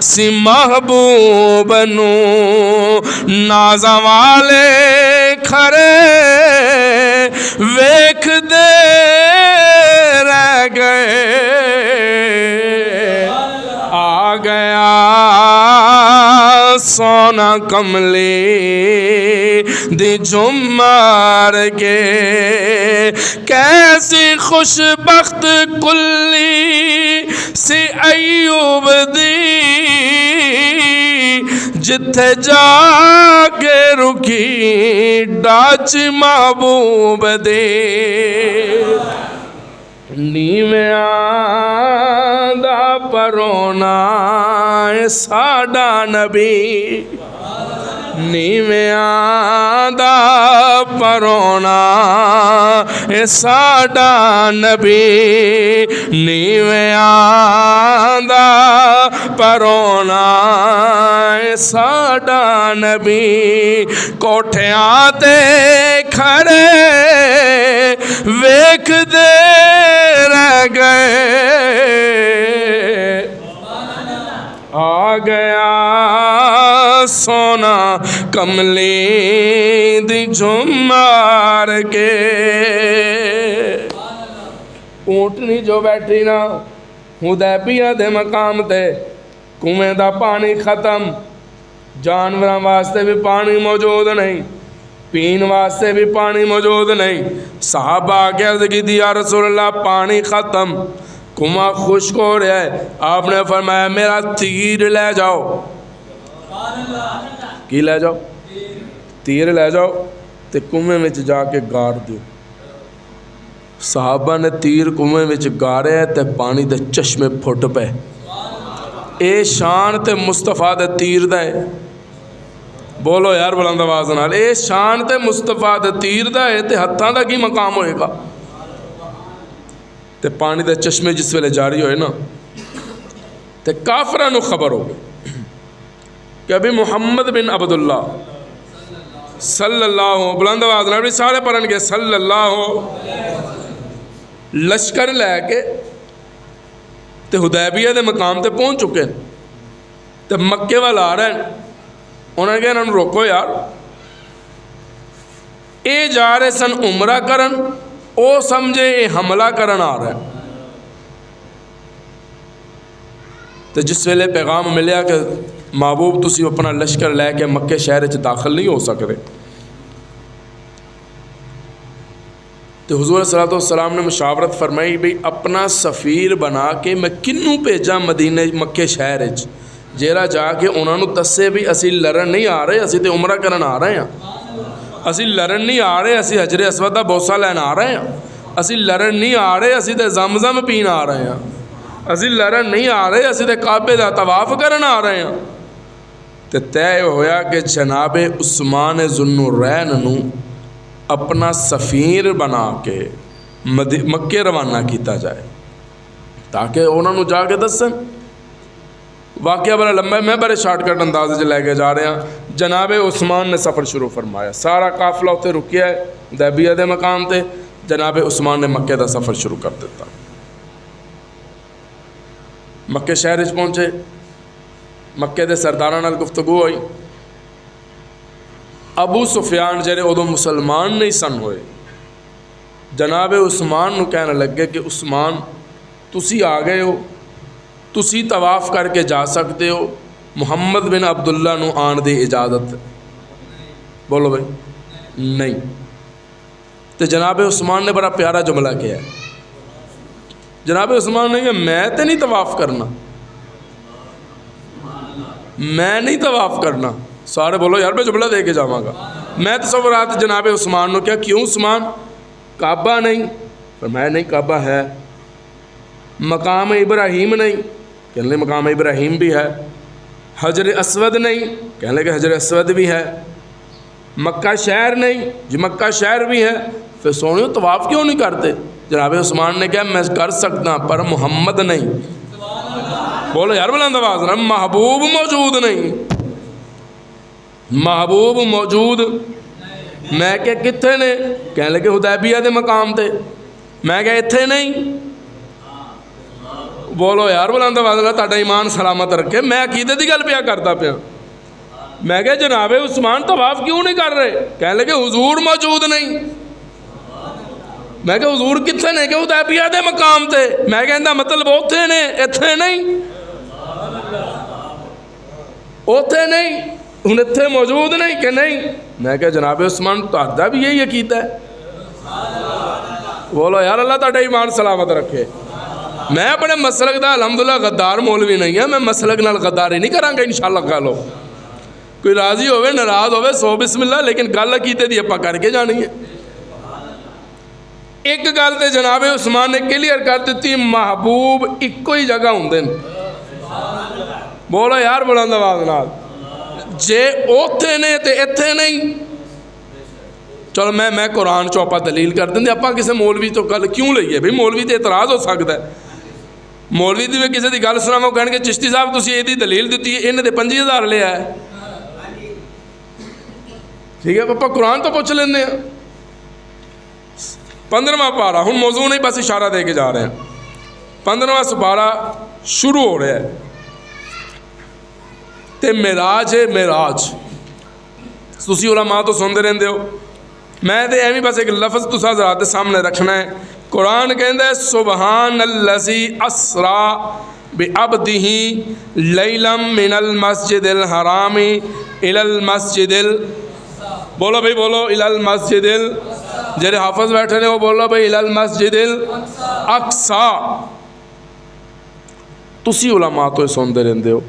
Speaker 1: سی محبوب نو نازاں والے کھڑے ویکھ دے رہ گئے آ گیا سونا کملی دی جھمار کے کیسی خوش بخت کلی سی ایوب دی جتھے جا کے رکی ڈاچ محبوب دے نیویں آندا پرونا ساڈا نبی نیویں آندا پرونا ساڈا نبی نیویں آندا پرونا ساڈا نبی کوٹھیاں تے کھڑے ویکھ دے رہ گئے آ گیا سونا کملی دی جھمار کے اونٹنی جو بیٹھی نا حدیبیہ دے مقام تے کنویں دا پانی ختم جانوراں واسطے بھی پانی موجود نہیں پین واسطے بھی پانی موجود نہیں صحابہ کے عرض کی دی یا رسول اللہ پانی ختم کنواں خشک ہو رہا ہے آپ نے فرمایا میرا تیر لے جاؤ کی لے جاؤ تیر لے جاؤ تے کنویں وچ جا کے گاڑ دیو صحابہ نے تیر کنویں وچ گاڑے تے پانی دے چشمے پھٹ پے اے شان تے مصطفیٰ دے تیر دا ہے بولو یار بلند آواز نال اے شان تے مصطفیٰ دے تیر دا ہے تے ہتھاں دا کی مقام ہوئے گا تے پانی دے چشمے جس ویلے جاری ہوئے نا تے کافرہ نو خبر ہو گئی کہ ابھی محمد بن عبداللہ صلی اللہ بلند آواز نال سارے پڑھن گے صلی اللہ لشکر لے کے تے حدیبیہ دے مقام تے پہنچ چکے تے مکے والا آ رہے ہیں انہوں نے کہا انہوں روکو یار اے جا رہے سن عمرہ کرن او سمجھے اے حملہ کرن آ رہے ہیں تو جس ویلے پیغام ملیا کہ محبوب تسی اپنا لشکر لے کے مکے شہر وچ داخل نہیں ہو سکتے تو حضور صلی اللہ علیہ وسلم نے مشاورت فرمائی بھی اپنا سفیر بنا کے میں کنوں بھیجاں مدینہ مکے شہر وچ جیرا جا کے انہوں نے دسے بھی اسی لڑن نہیں آ رہے اسی تے عمرہ کرن آ رہے ہیں اسی لڑن نہیں آ رہے اسی حجر اسود دا بوسہ لین آ رہے ہیں اسی لڑن نہیں آ رہے اسی تے زمزم پین آ رہے ہیں اسی لڑن نہیں آ رہے اسی تے کعبے دا طواف کرن آ رہے ہیں تے طے ہویا کہ جناب عثمان ذوالنورین نو اپنا سفیر بنا کے مکے روانہ کیتا جائے تاکہ انہوں نے جا کے دسن واقعہ بڑا لمبا ہے میں بڑے شارٹ کٹ انداز سے لے کے جا رہے ہیں جناب عثمان نے سفر شروع فرمایا سارا قافلہ اتنے رکیا ہے حدیبیہ دے مقام تے جناب عثمان نے مکے دا سفر شروع کر دیتا مکے شہر وچ پہنچے مکے دے سرداراں نال گفتگو ہوئی ابو سفیان جڑے ادو مسلمان نہیں سن ہوئے جناب عثمان نو کہنے لگے کہ عثمان تسی آ گئے ہو، تسی طواف کر کے جا سکتے ہو، محمد بن عبداللہ نو آن دی اجازت؟ بولو بھائی نہیں۔ تو جناب عثمان نے بڑا پیارا جملہ کیا ہے، جناب عثمان نے کہا میں تے نہیں طواف کرنا، میں نہیں طواف کرنا۔ سارے بولو یار میں جملہ دے کے جاواں گا۔ میں تصورات جناب عثمان نے کیا، کیوں عثمان؟ کعبہ نہیں؟ فرمایا نہیں کعبہ ہے۔ مقام ابراہیم نہیں؟ کہنے لگے مقام ابراہیم بھی ہے۔ حجر اسود نہیں؟ کہنے لگے حجر اسود بھی ہے۔ مکہ شہر نہیں؟ جی مکہ شہر بھی ہے۔ پھر سونیو طواف کیوں نہیں کرتے؟ جناب عثمان نے کہا میں کر سکتا پر محمد نہیں۔ بولو یار بلند آواز نہ، محبوب موجود نہیں، محبوب موجود۔ میں کہ کتنے نے؟ کہنے لگے حدیبیہ دے مقام تے۔ میں کہ اتھے نہیں۔ بولو یار بلند آواز نہ، تہاڈا ایمان سلامت رکھے، میں عقیدے دی گل پیا کردا پیا۔ میں کہ جناب عثمان طواف کیوں نہیں کر رہے؟ کہنے لگے حضور موجود نہیں۔ میں کہ حضور کتنے نے؟ کہ حدیبیہ دے مقام تے۔ میں کہندا مطلب اوتھے نے اتھے نہیں، اوتھے نہیں، ہن اتھے موجود نہیں کہ نہیں؟ میں کہ جناب عثمان تہاڈا بھی یہی عقیدہ ہے؟ بولو یار اللہ تہاڈا ایمان سلامت رکھے۔ میں اپنے مسلک دا الحمدللہ غدار مولوی نہیں ہے، میں مسلک نال غداری نہیں کراں گا انشاءاللہ کالو۔ کوئی راضی ہوئے ناراض ہوئے سو بسم اللہ، لیکن گل عقیدے دی اپا کر کے جانی ہے۔ ایک گل تے جناب عثمان نے کلیئر کر دیتی، محبوب ایک ہی جگہ ہوندے نے۔ بولو یار بلند آواز نال، جے اوتھے نے تے ایتھے نہیں۔ چلو میں قرآن چوپا دلیل کر دیں، اپا کسی مولوی تو گل کیوں لئیے؟ بھئی مولوی تے اعتراض ہو سکتا ہے، مولوی دی کسی دی گل سنا وہ کہنے کہ چشتی صاحب تسی ایدی دلیل دیتی ہے، انہیں دے 25,000 لیا ہے۔ ٹھیک ہے پاپا قرآن تو پوچھ لیندے ہیں۔ 15واں پارہ، ہن موضوع نہیں بس اشارہ دے کے جا رہے ہیں۔ 15واں سپارہ شروع ہو رہا ہے تے معراج ہے، معراج تسی علماء تو سندے رہندے ہو، میں تے ایویں بس ایک لفظ تساں ذرا سامنے رکھنا ہے۔ قرآن کہندا ہے سبحان الذی اسری بعبدہ لیلا من المسجد الحرام الی المسجد بولو بھائی بولو الی المسجد جڑے حافظ بیٹھے نے وہ بولو بھائی الی المسجد الاقصی۔ تسی علماء تو سندے رہندے ہو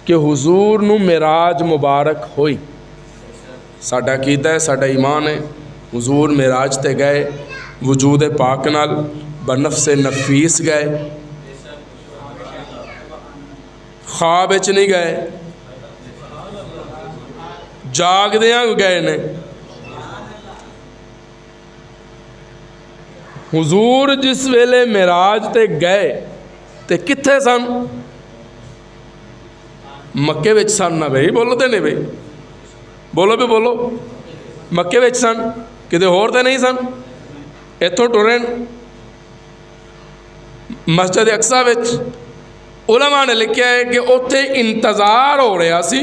Speaker 1: کہ حضور نو معراج مبارک ہوئی، ساڈا عقیدہ ہے، ساڈا ایمان ہے، حضور معراج تے گئے، وجود پاک نال بنفس نفیس گئے، خواب وچ نہیں گئے، جاگ دیاں گئے نے۔ حضور جس ویلے معراج تے گئے تے کتھے سن؟ مکے وچ سن نا بھائی، بولو تے نہیں بھائی، بولو بھی بولو، مکے وچ سن، کدے ہور تے نہیں سن۔ ایتھوں ٹرن مسجد اقصی وچ علماء نے لکھیا ہے کہ اوتھے انتظار ہو رہا سی،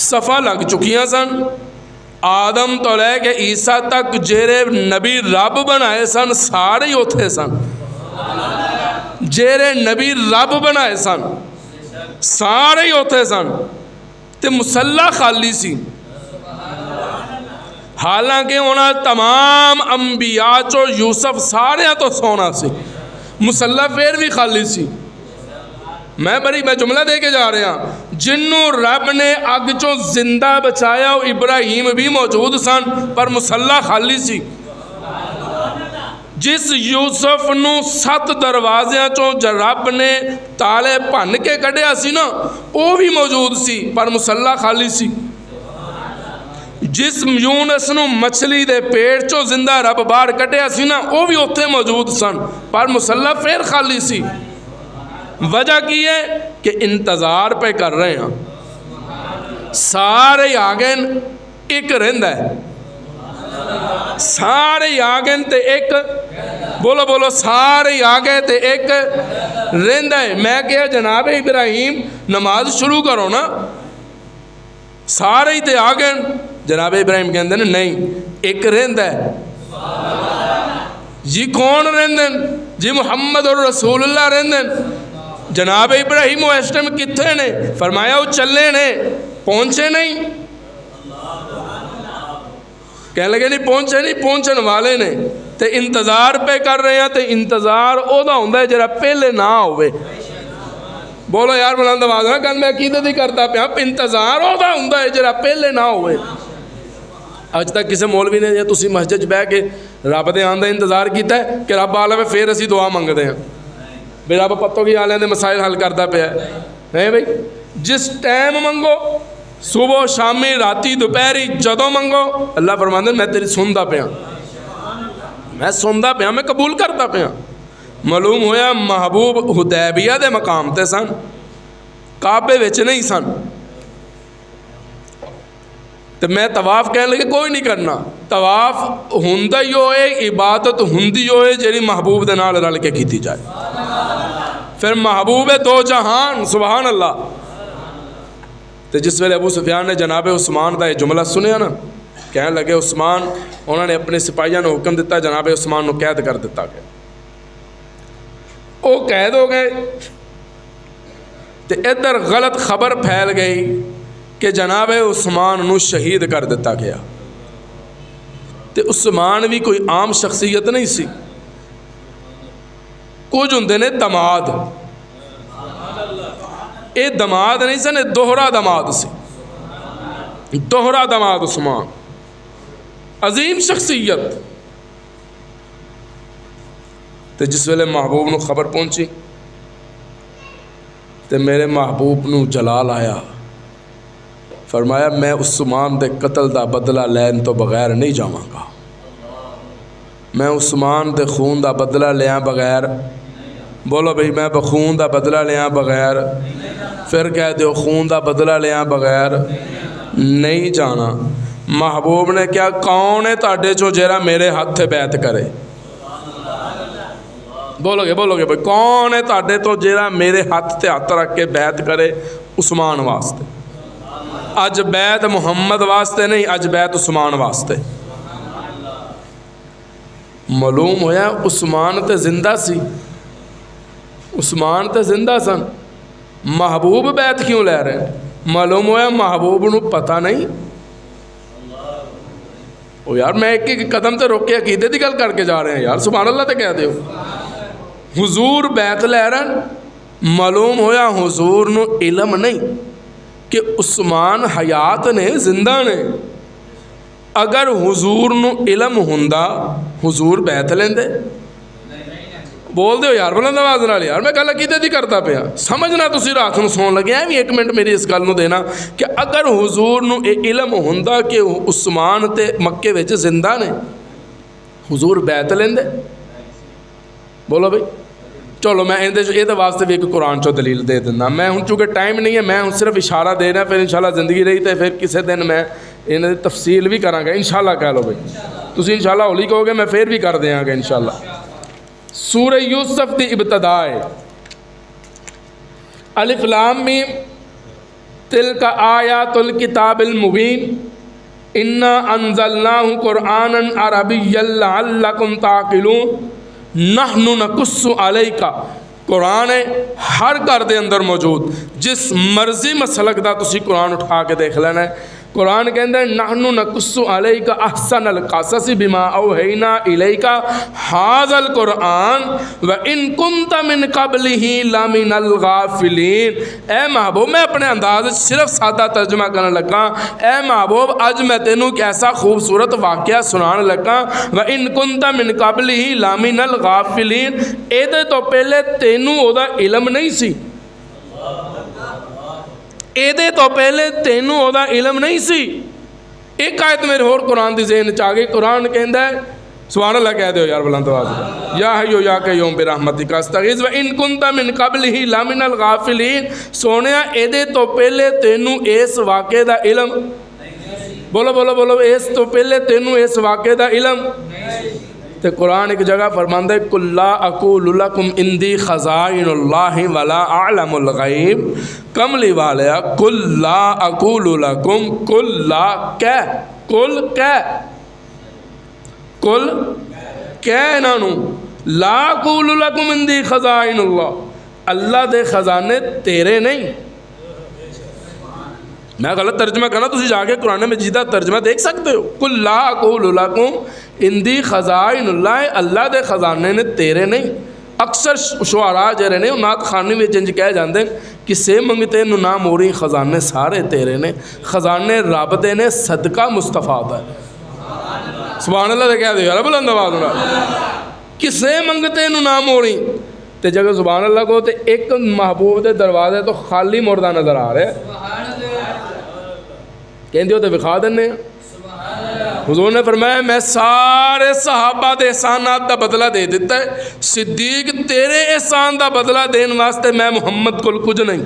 Speaker 1: صفحہ لگ چکیاں سن، آدم تو لے کے عیسیٰ تک جیرے نبی رب بنائے سن سارے ہی اوتھے سن، جیرے نبی رب بنائے سن سارے ہی اوتھے سن، تے مصلی خالی سی۔ حالانکہ انہاں تمام انبیاء چو یوسف سارے تو سونا سی، مصلی پھر بھی خالی سی۔ میں جملہ دے کے جا رہا ہوں، جنوں رب نے اگ چو زندہ بچایا ابراہیم بھی موجود سن پر مصلی خالی سی۔ جس یوسف نو 7 دروازیاں چوں رب نے تالے بھن کے کڈیا سی نا وہ بھی موجود سی پر مصلی خالی سی۔ جس یونس نو مچھلی دے پیٹ چوں زندہ رب باہر کڈیا سی نا وہ بھی اوتھے موجود سن پر مصلی پھر خالی سی۔ وجہ کی ہے کہ انتظار پہ کر رہے ہیں، سارے آگے ایک رہندا ہے، سارے آگے تے ایک، بولو بولو سارے آگے تے ایک رہندا ہے۔ میں کہا جناب ابراہیم نماز شروع کرو نا، سارے ہی تے آگے، جناب ابراہیم کہندے نے نہیں ایک رہندا ہے۔ جی کون رہندن؟ جی محمد اور رسول اللہ رہندن۔ جناب ابراہیم و اس ٹائم کتنے نے؟ فرمایا وہ چلے نے، پہنچے نہیں۔ کہنے لگے نہیں پہنچے نہیں، پہنچن والے نے تے انتظار پہ کر رہے ہیں، تے انتظار او دا ہوندا ہے جڑا پہلے نہ ہوئے۔ بولو یار بلند آواز نہ گل میں عقیدت ہی کرتا پیا، انتظار او دا ہوندا ہے جڑا پہلے نہ ہوئے۔ اج تک کسی مولوی نے یا تسی مسجد بہ کے رب دے آن دا انتظار کیتا ہے کہ رب آلے پھر اسی دعا منگدے ہیں بھی رب پتوں کی آلیاں دے مسائل حل کرتا پیا ہے بھائی؟ جس ٹائم منگو، صبح شامی راتی دوپہری جدوں منگو، اللہ فرماندے میں تیری سندا پیا، میں سندا پیا، میں قبول کرتا پیا۔ معلوم ہویا محبوب حدیبیہ دے مقام تے سن، کعبے وچ نہیں سن، تو میں طواف کہنے لگے کوئی نہیں کرنا۔ طواف ہوندا ہی ہوئے، عبادت ہوندی ہوئے جیڑی محبوب دے نال رل کے کیتی جائے۔ پھر محبوب دو جہان، سبحان اللہ۔ تو جس ویلے ابو سفیان نے جناب عثمان دا یہ جملہ سنیا نا، کہنے لگے عثمان، انہوں نے اپنے سپاہیاں نے حکم دیتا جناب عثمان کو قید کر دیتا گیا۔ وہ قید ہو گئے تو ادھر غلط خبر پھیل گئی کہ جناب عثمان نو شہید کر دیتا گیا۔ تو عثمان بھی کوئی عام شخصیت نہیں سی، کچھ ہوندے نے دماد، اے دماد نہیں سن، دوہرا دماد سی، دوہرا دماد عثمان، عظیم شخصیت۔ تو جس ویلے محبوب نو خبر پہنچی تو میرے محبوب نو جلال آیا، فرمایا میں عثمان دے قتل دا بدلہ لین تو بغیر نہیں جاواں گا، میں عثمان دے خون دا بدلہ لیاں بغیر، بولو بھئی میں خون دا بدلہ لیاں بغیر، پھر کہہ دیو خون دا بدلہ لیاں بغیر نہیں جانا۔ محبوب نے کیا، کون ہے تاڑے چو جیرا میرے ہاتھ تھے بیعت کرے؟ بولو گے بھئی کون ہے تاڑے تو جیرا میرے ہاتھ تے ہاتھ رکھ کے بیعت کرے؟ عثمان واسطے۔ اج بیعت محمد واسطے نہیں، اج بیعت عثمان واسطے۔ معلوم ہویا عثمان تے زندہ سی، عثمان تے زندہ سن، محبوب بیعت کیوں لے رہے ہیں؟ معلوم ہویا محبوب نو پتہ نہیں۔ او یار میں ایک قدم تے روک کے عقیدے دی گل کر کے جا رہے ہیں یار، سبحان اللہ تے کہہ دیو۔ حضور بیعت لے رہے، معلوم ہویا حضور نو علم نہیں کہ عثمان حیات نے، زندہ نے۔ اگر حضور نو علم ہوندا حضور بیعت لیندے؟ بول دیو یار بلند آواز نال یار، میں گل عقیدے دی کرتا پیا، سمجھنا تسی رات نو سون لگے ہیں بھی ایک منٹ میری اس گل نو دینا کہ اگر حضور نو علم ہوندا کہ عثمان تے مکے وچ زندہ نے، حضور بیعت لیندے؟ بولو بھئی۔ چلو میں یہ واسطے بھی ایک قرآن چو دلیل دے دینا، میں ہوں چونکہ ٹائم نہیں ہے، میں ہوں صرف اشارہ دینا، پھر انشاءاللہ زندگی رہی تو پھر کسی دن میں انہیں تفصیل بھی کراں گا انشاءاللہ۔ کہہ لو بھئی تسی انشاءاللہ ہولی کہو گے، میں پھر بھی کر دیاں گا انشاءاللہ۔ سورہ یوسف دی ابتدا ہے، الف لام میم تلک آیات الکتاب المبین انا انزلناہ قرآنا عربیا لعلکم تعقلون نحن نقص علیک۔ قرآن ہے ہر گھر دے اندر موجود، جس مرضی مسلک دا تسی قرآن اٹھا کے دیکھ لینا ہے۔ قرآن کہندے نحن نقص علیک احسن القصص بما اوحینا الیک ھذا القرآن وان کنت من قبلہ لمن الغافلین۔ اے محبوب، میں اپنے انداز صرف سادہ ترجمہ کرنے لگا، اے محبوب اج میں تینوں ایک ایسا خوبصورت واقعہ سنان لگا، وان کنت من قبلہ لمن الغافلین، اے دے تو پہلے تینوں او دا علم نہیں سی، ایدے تو پہلے تینوں او دا علم نہیں سی۔ ایک آیت میرے اور قرآن دی ذہن چاہ گئی، قرآن کہندہ ہے، سبحان اللہ کہہ دیو یار بلند آواز، یا حیو یا قیوم برحمتک استغیث وان کنت من قبلہ لمن الغافلین۔ سونیا ایدے تو پہلے تینوں اس واقعے دا علم، بولو بولو بولو، اس تو پہلے تینوں اس واقعے دا علم۔ تے قرآن ایک جگہ فرماندہ ہے قل لا اقول لکم اندی خزائن اللہ ولا اعلم الغیب، کملی والیا قل لا اقول لکم، قل لا کہہ، قل کہہ، قل کہہ انہاں نوں لا اقول لکم عندی خزائن اللہ دے خزانے تیرے نہیں. میں غلط ترجمہ کرنا، تسی جا کے قرآن مجید دا ترجمہ دیکھ سکتے ہو. قل لا اقول لکم عندی خزائن اللہ دے خزانے نے تیرے نہیں. اکثر شعراء جڑے نے نعت خوانی وچ انج کہہ جاندے کسے منگتے نو نہ موری خزانے سارے تیرے نے، خزانے رب دے نے صدقہ مصطفیٰ دا. سبحان اللہ دے کہہ دے یار بلند آواز نال. کسے منگتے نو نہ موری تے جگہ سبحان اللہ کو تے ایک محبوب دے دروازے تو خالی مردہ نظر آ رہے کہندے ہو تے وکھا دنے. حضور نے فرمایا میں سارے صحابہ دے احسانات دا بدلہ دے دیتا ہے، صدیق تیرے احسان دا بدلہ دین واسطے میں محمد کل کچھ نہیں.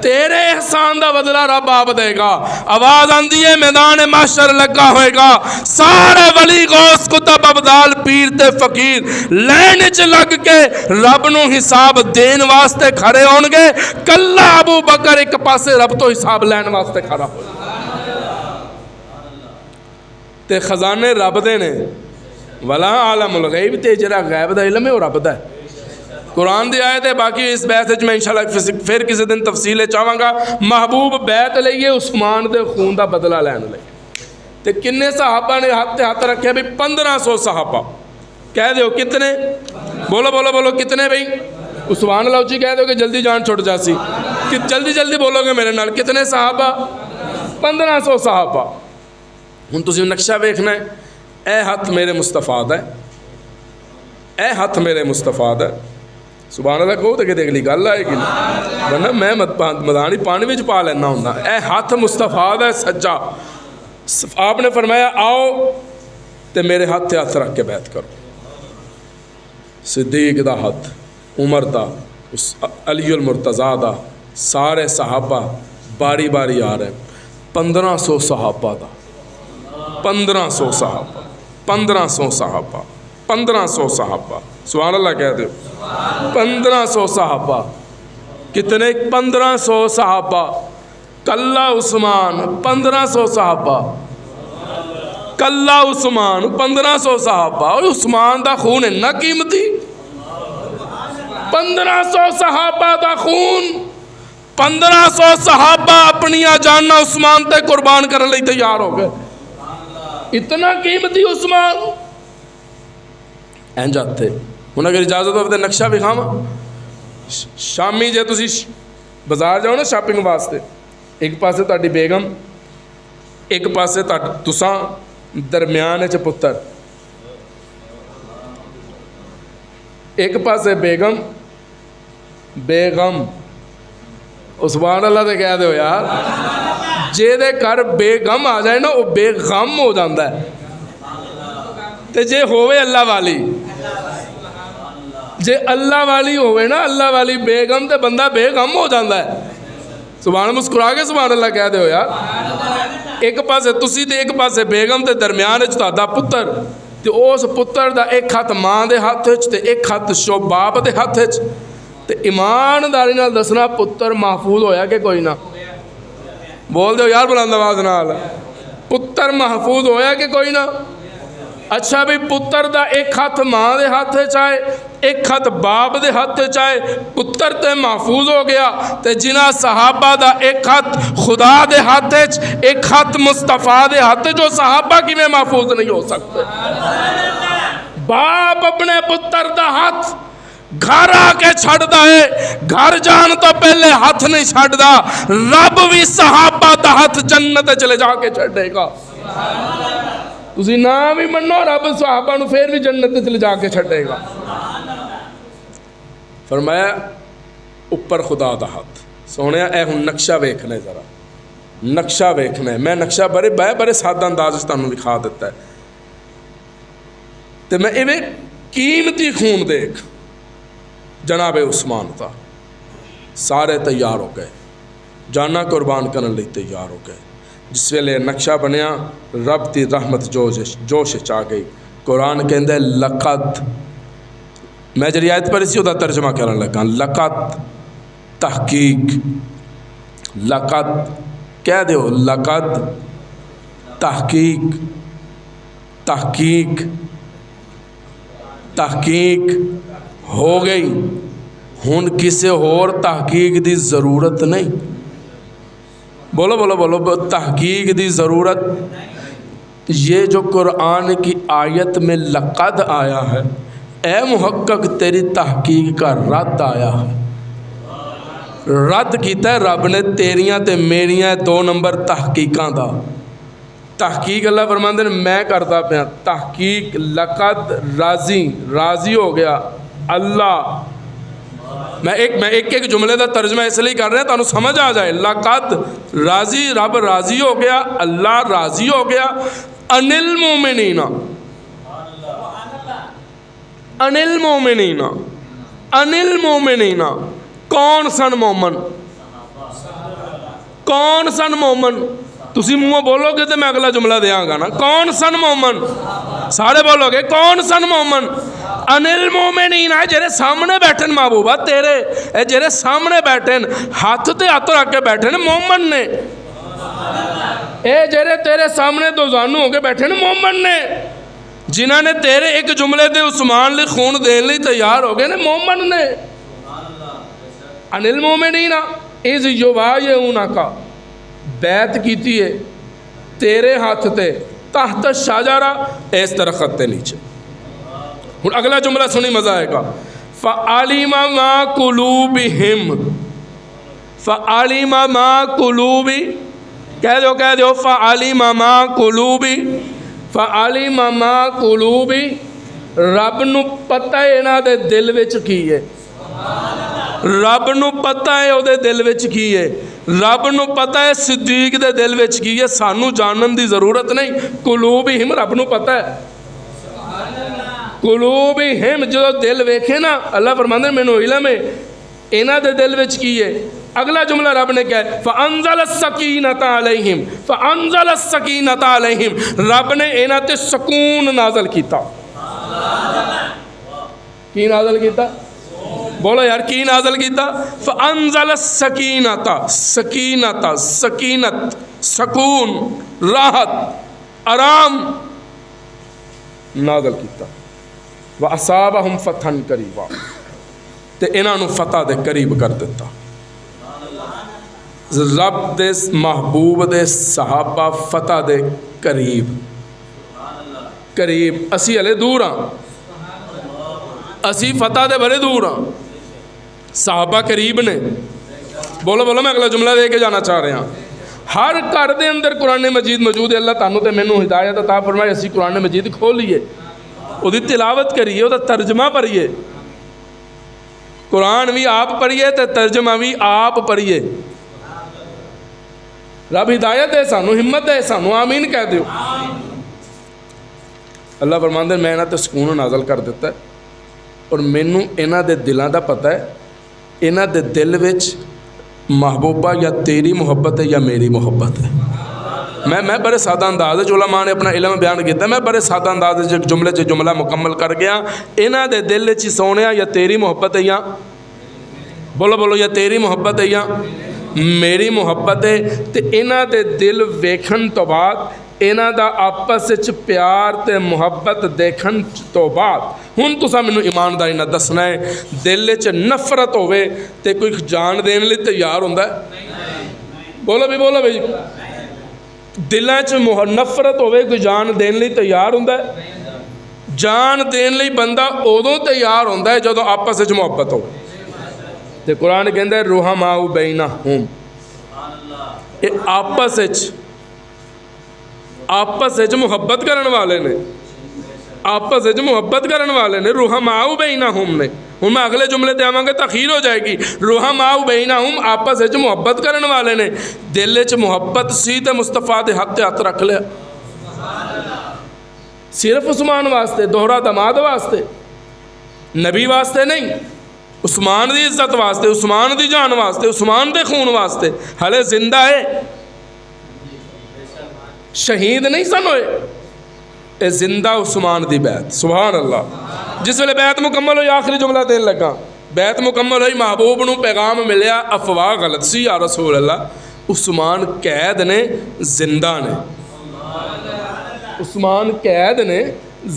Speaker 1: تیرے احسان دا بدلہ رب آپ دے گا. آواز آندی ہے میدان محشر لگا ہوئے گا، سارے ولی غوث کتب ابدال پیر تے فقیر لین چ لگ کے رب نو حساب دین واسطے کھڑے ہون گے. کلا ابو بکر ایک پاسے رب تو حساب لین واسطے کھڑا ہو تے خزانے رب دے نے. ولا عالم الغیب تے جڑا غیب دا علم ہے وہ رب دا ہے. قرآن دی آیت ہے. باقی اس بحث وچ میں انشاءاللہ پھر کسی دن تفصیل چاہواں گا. محبوب بیعت لئیے عثمان دے خون دا بدلہ لین لئے تے کنے صحابہ نے ہاتھ تے ہاتھ رکھے بھی 1500 صحابہ. کہہ دیو کتنے؟ بولو بولو بولو کتنے بھئی؟ عثمان اللہ اچھی کہہ دیو کہ جلدی جان چھوٹ جاسی. جلدی جلدی بولو گے میرے نال. کتنے صحابہ؟ 1500 صحابہ. ہن تسی نقشہ ویکھنا ہے. اے ہاتھ میرے مصطفیٰ دا ہے، اے ہاتھ میرے مصطفیٰ دا ہے. سبحان اللہ کہو تو کہ اگلی گل آئے گی نا، ورنہ میں مدانی پانی وچ پا لینا ہوں. اے ہاتھ مصطفیٰ دا ہے سجا. آپ نے فرمایا آؤ تے میرے ہاتھ تے ہاتھ رکھ کے بیعت کرو. صدیق دا ہاتھ، عمر دا، علی المرتضیٰ دا، سارے صحابہ باری باری آ رہے ہیں. 1500 صحابہ دا، 1500 صحابہ، 1500 صحابہ، 1500 صحابہ. سبحان اللہ کہہ دو. 1500 صحابہ. کتنے؟ 1500 صحابہ. کلا عثمان 1500 صحابہ. کلا عثمان 1500 صحابہ. اور عثمان دا خون اتنا قیمتی. 1500 صحابہ دا خون، 1500 صحابہ اپنی جاننا عثمان تے قربان کرنے لئی تیار ہو گئے. اتنا قیمتی عثمان. این جاتے ہوں اگر اجازت ہو تو نقشہ بھی کھاواں. شامی جے تسی بازار جاؤ نا شاپنگ واسطے، ایک پاسے تہاڈی بیگم، ایک پاسے تساں، درمیان وچ پتر. ایک پاسے بیگم، بیگم. سبحان اللہ تے کہہ دیو یار. جے دے گھر بیگم آ جائے نا وہ بے غم ہو جاندہ ہے. تے جے ہوئے اللہ والی، جے اللہ والی ہوئے نا اللہ والی بیگم تے بندہ بے غم ہو جاندہ ہے. سبحان مسکرا کے سبحان اللہ کہہ دیو یار. ایک پاسے تسی تے ایک پاسے بیگم تے درمیان وچ تہاڈا پتر تے اس پتر دا ایک ہاتھ ماں دے ہاتھ وچ تے ایک ہاتھ شو باپ دے ہاتھ وچ. تے ایمانداری نال دسنا پتر محفوظ ہویا کہ کوئی نہ؟ بول دو یار بلند آواز نال. پتر محفوظ ہویا کہ کوئی نہ؟ اچھا بھی پتر دا ایک ہاتھ ماں دے ہاتھ چاہے ایک ہاتھ باپ دے ہاتھ چاہے پتر تے محفوظ ہو گیا. تے جنہ صحابہ دا ایک ہاتھ خدا دے ہاتھ ایک ہاتھ مصطفیٰ دے ہاتھ جو صحابہ کی میں محفوظ نہیں ہو سکتے. باپ اپنے پتر دا ہاتھ گھر آ کے چھڑ دا ہے، گھر جان تو پہلے ہاتھ نہیں چھڑ دا. رب بھی صحابہ دا ہاتھ جنت چلے جا کے چھڑے گا. تسی نہ بھی منو رب صحابہ نو پھر بھی جنت چلے جا کے چھڑے گا. فرمایا اوپر خدا دا ہاتھ. سونے اے ہن نقشہ ویکھنے ذرا، نقشہ ویکھنا ہے. میں نقشہ بڑے سادہ انداز وچ تانوں دکھا دیتا ہے. تے میں ایویں قیمتی خون دیکھ جناب عثمان تھا. سارے تیار ہو گئے، جانا قربان کرنے لئی تیار ہو گئے. جس ویلے نقشہ بنیا رب دی رحمت جوش چا گئی. قرآن کہندا ہے لقد، میں جڑی آیت پڑھی سی وہ ترجمہ کرن لگا. لقد تحقیق، لقد کہہ دیو، لقد تحقیق، تحقیق تحقیق ہو گئی، ہن کسی اور تحقیق دی ضرورت نہیں۔ بولو بولو بولو، تحقیق دی ضرورت۔ یہ جو قرآن کی آیت میں لقد آیا ہے، اے محقق تیری تحقیق کا رد آیا ہے۔ رد کیتا ہے رب نے تیریاں تے میریاں 2 نمبر تحقیقاں دا۔ تحقیق اللہ فرماندے نے میں کرتا پیا تحقیق، لقد راضی ہو گیا اللہ۔ میں ایک جملے دا ترجمہ اس لیے کر رہا تانوں سمجھ آ جائے۔ لقد راضی، رب راضی ہو گیا، اللہ راضی ہو گیا۔ ان المؤمنین، ان المؤمنین، ان المؤمنین، کون سن مومن؟ کون سن مومن؟ تسی منہ بولو گے تو میں اگلا جملہ دیاں گا نا۔ کون سن مومن؟ سارے بولو گے کون سن مومن؟ ان المؤمنین، جڑے سامنے بیٹھن محبوبہ تیرے، جڑے سامنے بیٹھن ہاتھ تے ہاتھ رکھ کے بیٹھن مومن نے۔ اے جڑے تیرے سامنے دو زانو ہو کے بیٹھن مومن نے۔ جنہاں نے تیرے ایک جملے دے عثمان لی خون دین لی تیار ہو گئے نے مومن نے۔ ان المؤمنین اذ یبایعونک، بیعت کیتی ہے تیرے ہاتھ تے تحت الشجرہ، اس درخت تے نیچے۔ ہن اگلا جملہ سنی مزہ آئے گا۔ فعلم ما قلوبہم، فعلم ما قلوبی، کہہ دو فعلم ما قلوبی، فعلم ما قلوبی، رب نو پتہ ہے انہاں دے دل وچ کی ہے۔ رب نو پتہ ہے او دے دل وچ کی ہے۔ رب نو پتہ ہے صدیق دے دل وچ کی ہے، سانو جانن دی ضرورت نہیں۔ قلوبہم، رب نو پتہ ہے۔ قلوبہم، جو دل ویکھے نا، اللہ فرماندے مینوں علم ہے انہاں دے دل وچ کی ہے۔ اگلا جملہ رب نے کہا فانزل السکینۃ علیہم، فانزل السکینۃ علیہم، رب نے انہاں تے سکون نازل کیتا۔ کی نازل کیتا؟ بولو یار کی نازل کیتا؟ فانزل السکینۃ، سکینۃ، سکینت، سکون، راحت، آرام نازل کیتا۔ وَأَصَابَهُمْ فَتْحًا قَرِيبًا، تے انہاں نو فتح دے قریب کر دیتا۔ رب دے محبوب دے صحابہ فتح دے قریب، قریب، اسی ہلے دور ہاں، اسی فتح دے بڑے دور ہاں، صحابہ قریب نے۔ بولو بولو، میں اگلا جملہ دے کے جانا چاہ رہا ہوں۔ ہر گھر دے اندر قرآن مجید موجود ہے۔ اللہ تانوں تے مینوں ہدایت عطا فرمائے، اسی قرآن مجید کھولیے، وہ دی تلاوت کریے، وہ دا ترجمہ پڑھیے۔ قرآن بھی آپ پڑھیے تے ترجمہ بھی آپ پڑھیے۔ رب ہدایت ہے سانو، ہمت ہے سانو، آمین کہہ دیو۔ اللہ فرماندے میں انہاں تے سکون نازل کر دیتا ہے، اور مینوں انہاں دے دلاں دا پتہ ہے، انہاں دے دل وچ محبوبہ یا تیری محبت ہے یا میری محبت ہے۔ میں بڑے سادہ انداز علماء نے اپنا علم بیان کیتا ہے، میں بڑے سادہ انداز جملہ مکمل کر گیا۔ انہاں دے دل وچ سونیا یا تیری محبت ہے یا بولو بولو، یا تیری محبت ہے یا میری محبت ہے۔ تے انہاں دے دل ویکھن تو بعد، انہاں دا آپس وچ پیار تے محبت دیکھن تو بعد، ہن تساں مینوں ایمانداری نہ دسنا ہے دل وچ نفرت ہوے تے کوئی جان دین لئی تیار ہوندا ہے؟ بولو بھی بولو بھائی، دلاں وچ نفرت ہوے کوئی جان دین لئی تیار ہوندا ہے؟ جان دین لئی بندہ ادوں تیار ہوندا ہے جدوں آپس وچ محبت ہو۔ تے قرآن کہندا ہے رحماء بینہم، یہ آپس وچ محبت کرن والے نے، آپس وچ محبت کرن والے نے، رحماء بینہم نے۔ ہن میں اگلے جملے تے آواں گا تاخیر ہو جائے گی۔ رحماء بینہم، آپس وچ محبت کرن والے نے۔ دل وچ محبت سی تے مصطفیٰ دے ہاتھ تے ہاتھ رکھ لیا، صرف عثمان واسطے، دوہرا دماد واسطے، نبی واسطے نہیں، عثمان دی عزت واسطے، عثمان دی جان واسطے، عثمان دے خون واسطے۔ ہلے زندہ ہے، شہید نہیں سن ہوئے، اے زندہ عثمان دی بیعت۔ سبحان اللہ۔ جس ویلے بیعت مکمل ہوئی، آخری جملہ دین لگا، بیعت مکمل ہوئی، محبوب نو پیغام ملیا، افواہ غلط سی یا رسول اللہ، عثمان قید نے، زندہ نے، عثمان قید نے،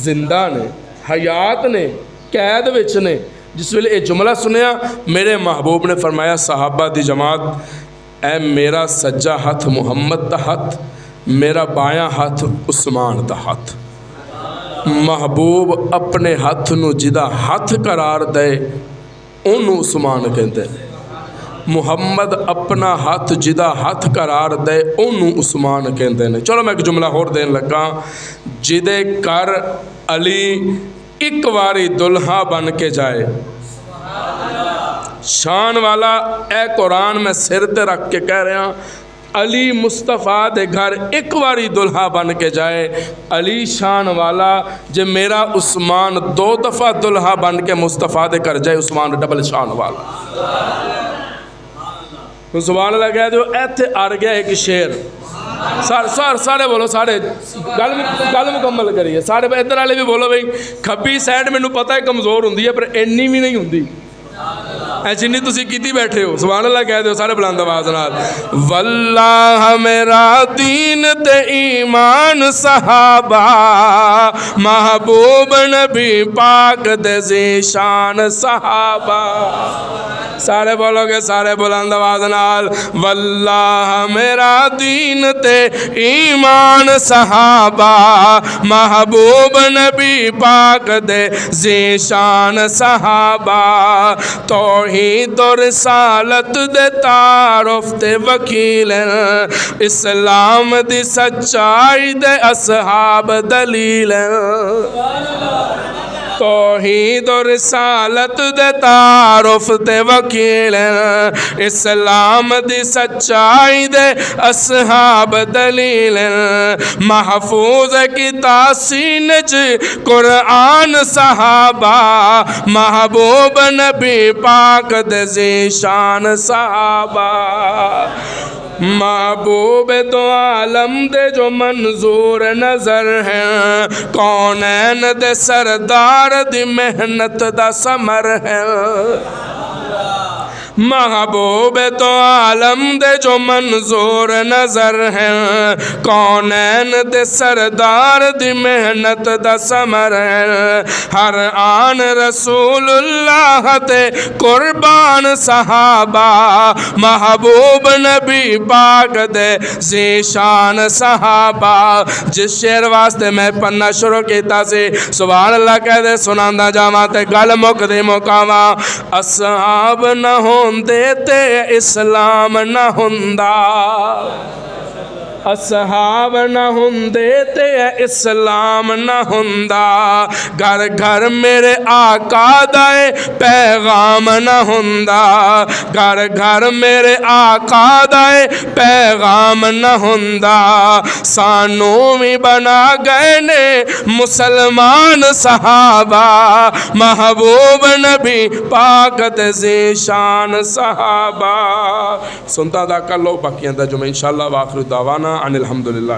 Speaker 1: زندہ نے۔ حیات نے قید وچ نے. جس ویلے یہ جملہ سنیا میرے محبوب نے فرمایا صحابہ دی جماعت اے میرا سجا ہاتھ محمد دا ہاتھ میرا بایاں ہاتھ عثمان دا ہاتھ. محبوب اپنے ہاتھ نو جدا ہاتھ قرار دے انہوں عثمان کہتے ہیں. محمد اپنا ہاتھ جدا ہاتھ قرار دے انہوں عثمان کہتے ہیں. چلو میں ایک جملہ اور دین لگا. جدے کر علی ایک واری دلہا بن کے جائے شان والا اے قرآن میں سر تے رکھ کے کہہ رہا علی مصطفیٰ دے گھر ایک واری دلہا بن کے جائے. علی شان والا جے میرا عثمان 2 دفعہ دلہا بن کے مصطفیٰ دے کر جائے عثمان ڈبل شان والا. سبحان اللہ کہہ دو ایتھے آر گیا ایک شیر. سارے بولو سارے گل مکمل کریے. سارے ادھر والے بھی بولو بھائی کھبی سائڈ مینوں پتہ ہے کمزور ہوندی ہے پر اینی بھی نہیں ہوندی جنی تسی کیتی بیٹھے ہو. سبحان اللہ کہہ دو سارے بلند آواز نال. واللہ میرا دین تے ایمان صحابہ محبوب نبی پاک دے ذیشان صحابہ. سارے بولو گے سارے بلند آواز نال. واللہ میرا دین تے ایمان صحابہ محبوب نبی پاک دے ذیشان صحابہ. توحید و رسالت دے تعارف تے وکیل اسلام دی سچائی دے اصحاب دلیل. توحید و رسالت دے تعارف تے وکیل اسلام دی سچائی دے اصحاب دلیل. محفوظ کی تاسین قرآن صحابہ محبوب نبی پاک دے ذیشان صحابہ. محبوب دو عالم دے جو منظور نظر ہیں کونین دے سردار دی محنت دا ثمر ہے. محبوب تو عالم دے جو منظور نظر ہیں کونین دے سردار دی محنت دا ثمر ہے. ہر آن رسول اللہ تے قربان صحابہ محبوب نبی پاک دے ذیشان صحابہ. جس شعر واسطے میں پڑھنا شروع کیتا سی سبحان اللہ کہہ دے سناندا جاواں تے گل مک دی مکاواں. اصحاب نہ ہوندے تے اسلام نہ ہوندا. اصحاب نہ ہوندے تے اسلام نہ ہوندا. گھر گھر میرے آقا دا پیغام نہ ہوندا. گھر گھر میرے آقا دا پیغام نہ ہوندا. سانوں بھی بنا گئے نے مسلمان صحابہ محبوب نبی پاک دے ذیشان صحابہ. سنتا دا کر لو باقیاں دا جمعہ انشاءاللہ. واخر دعوانا ان الحمدللہ.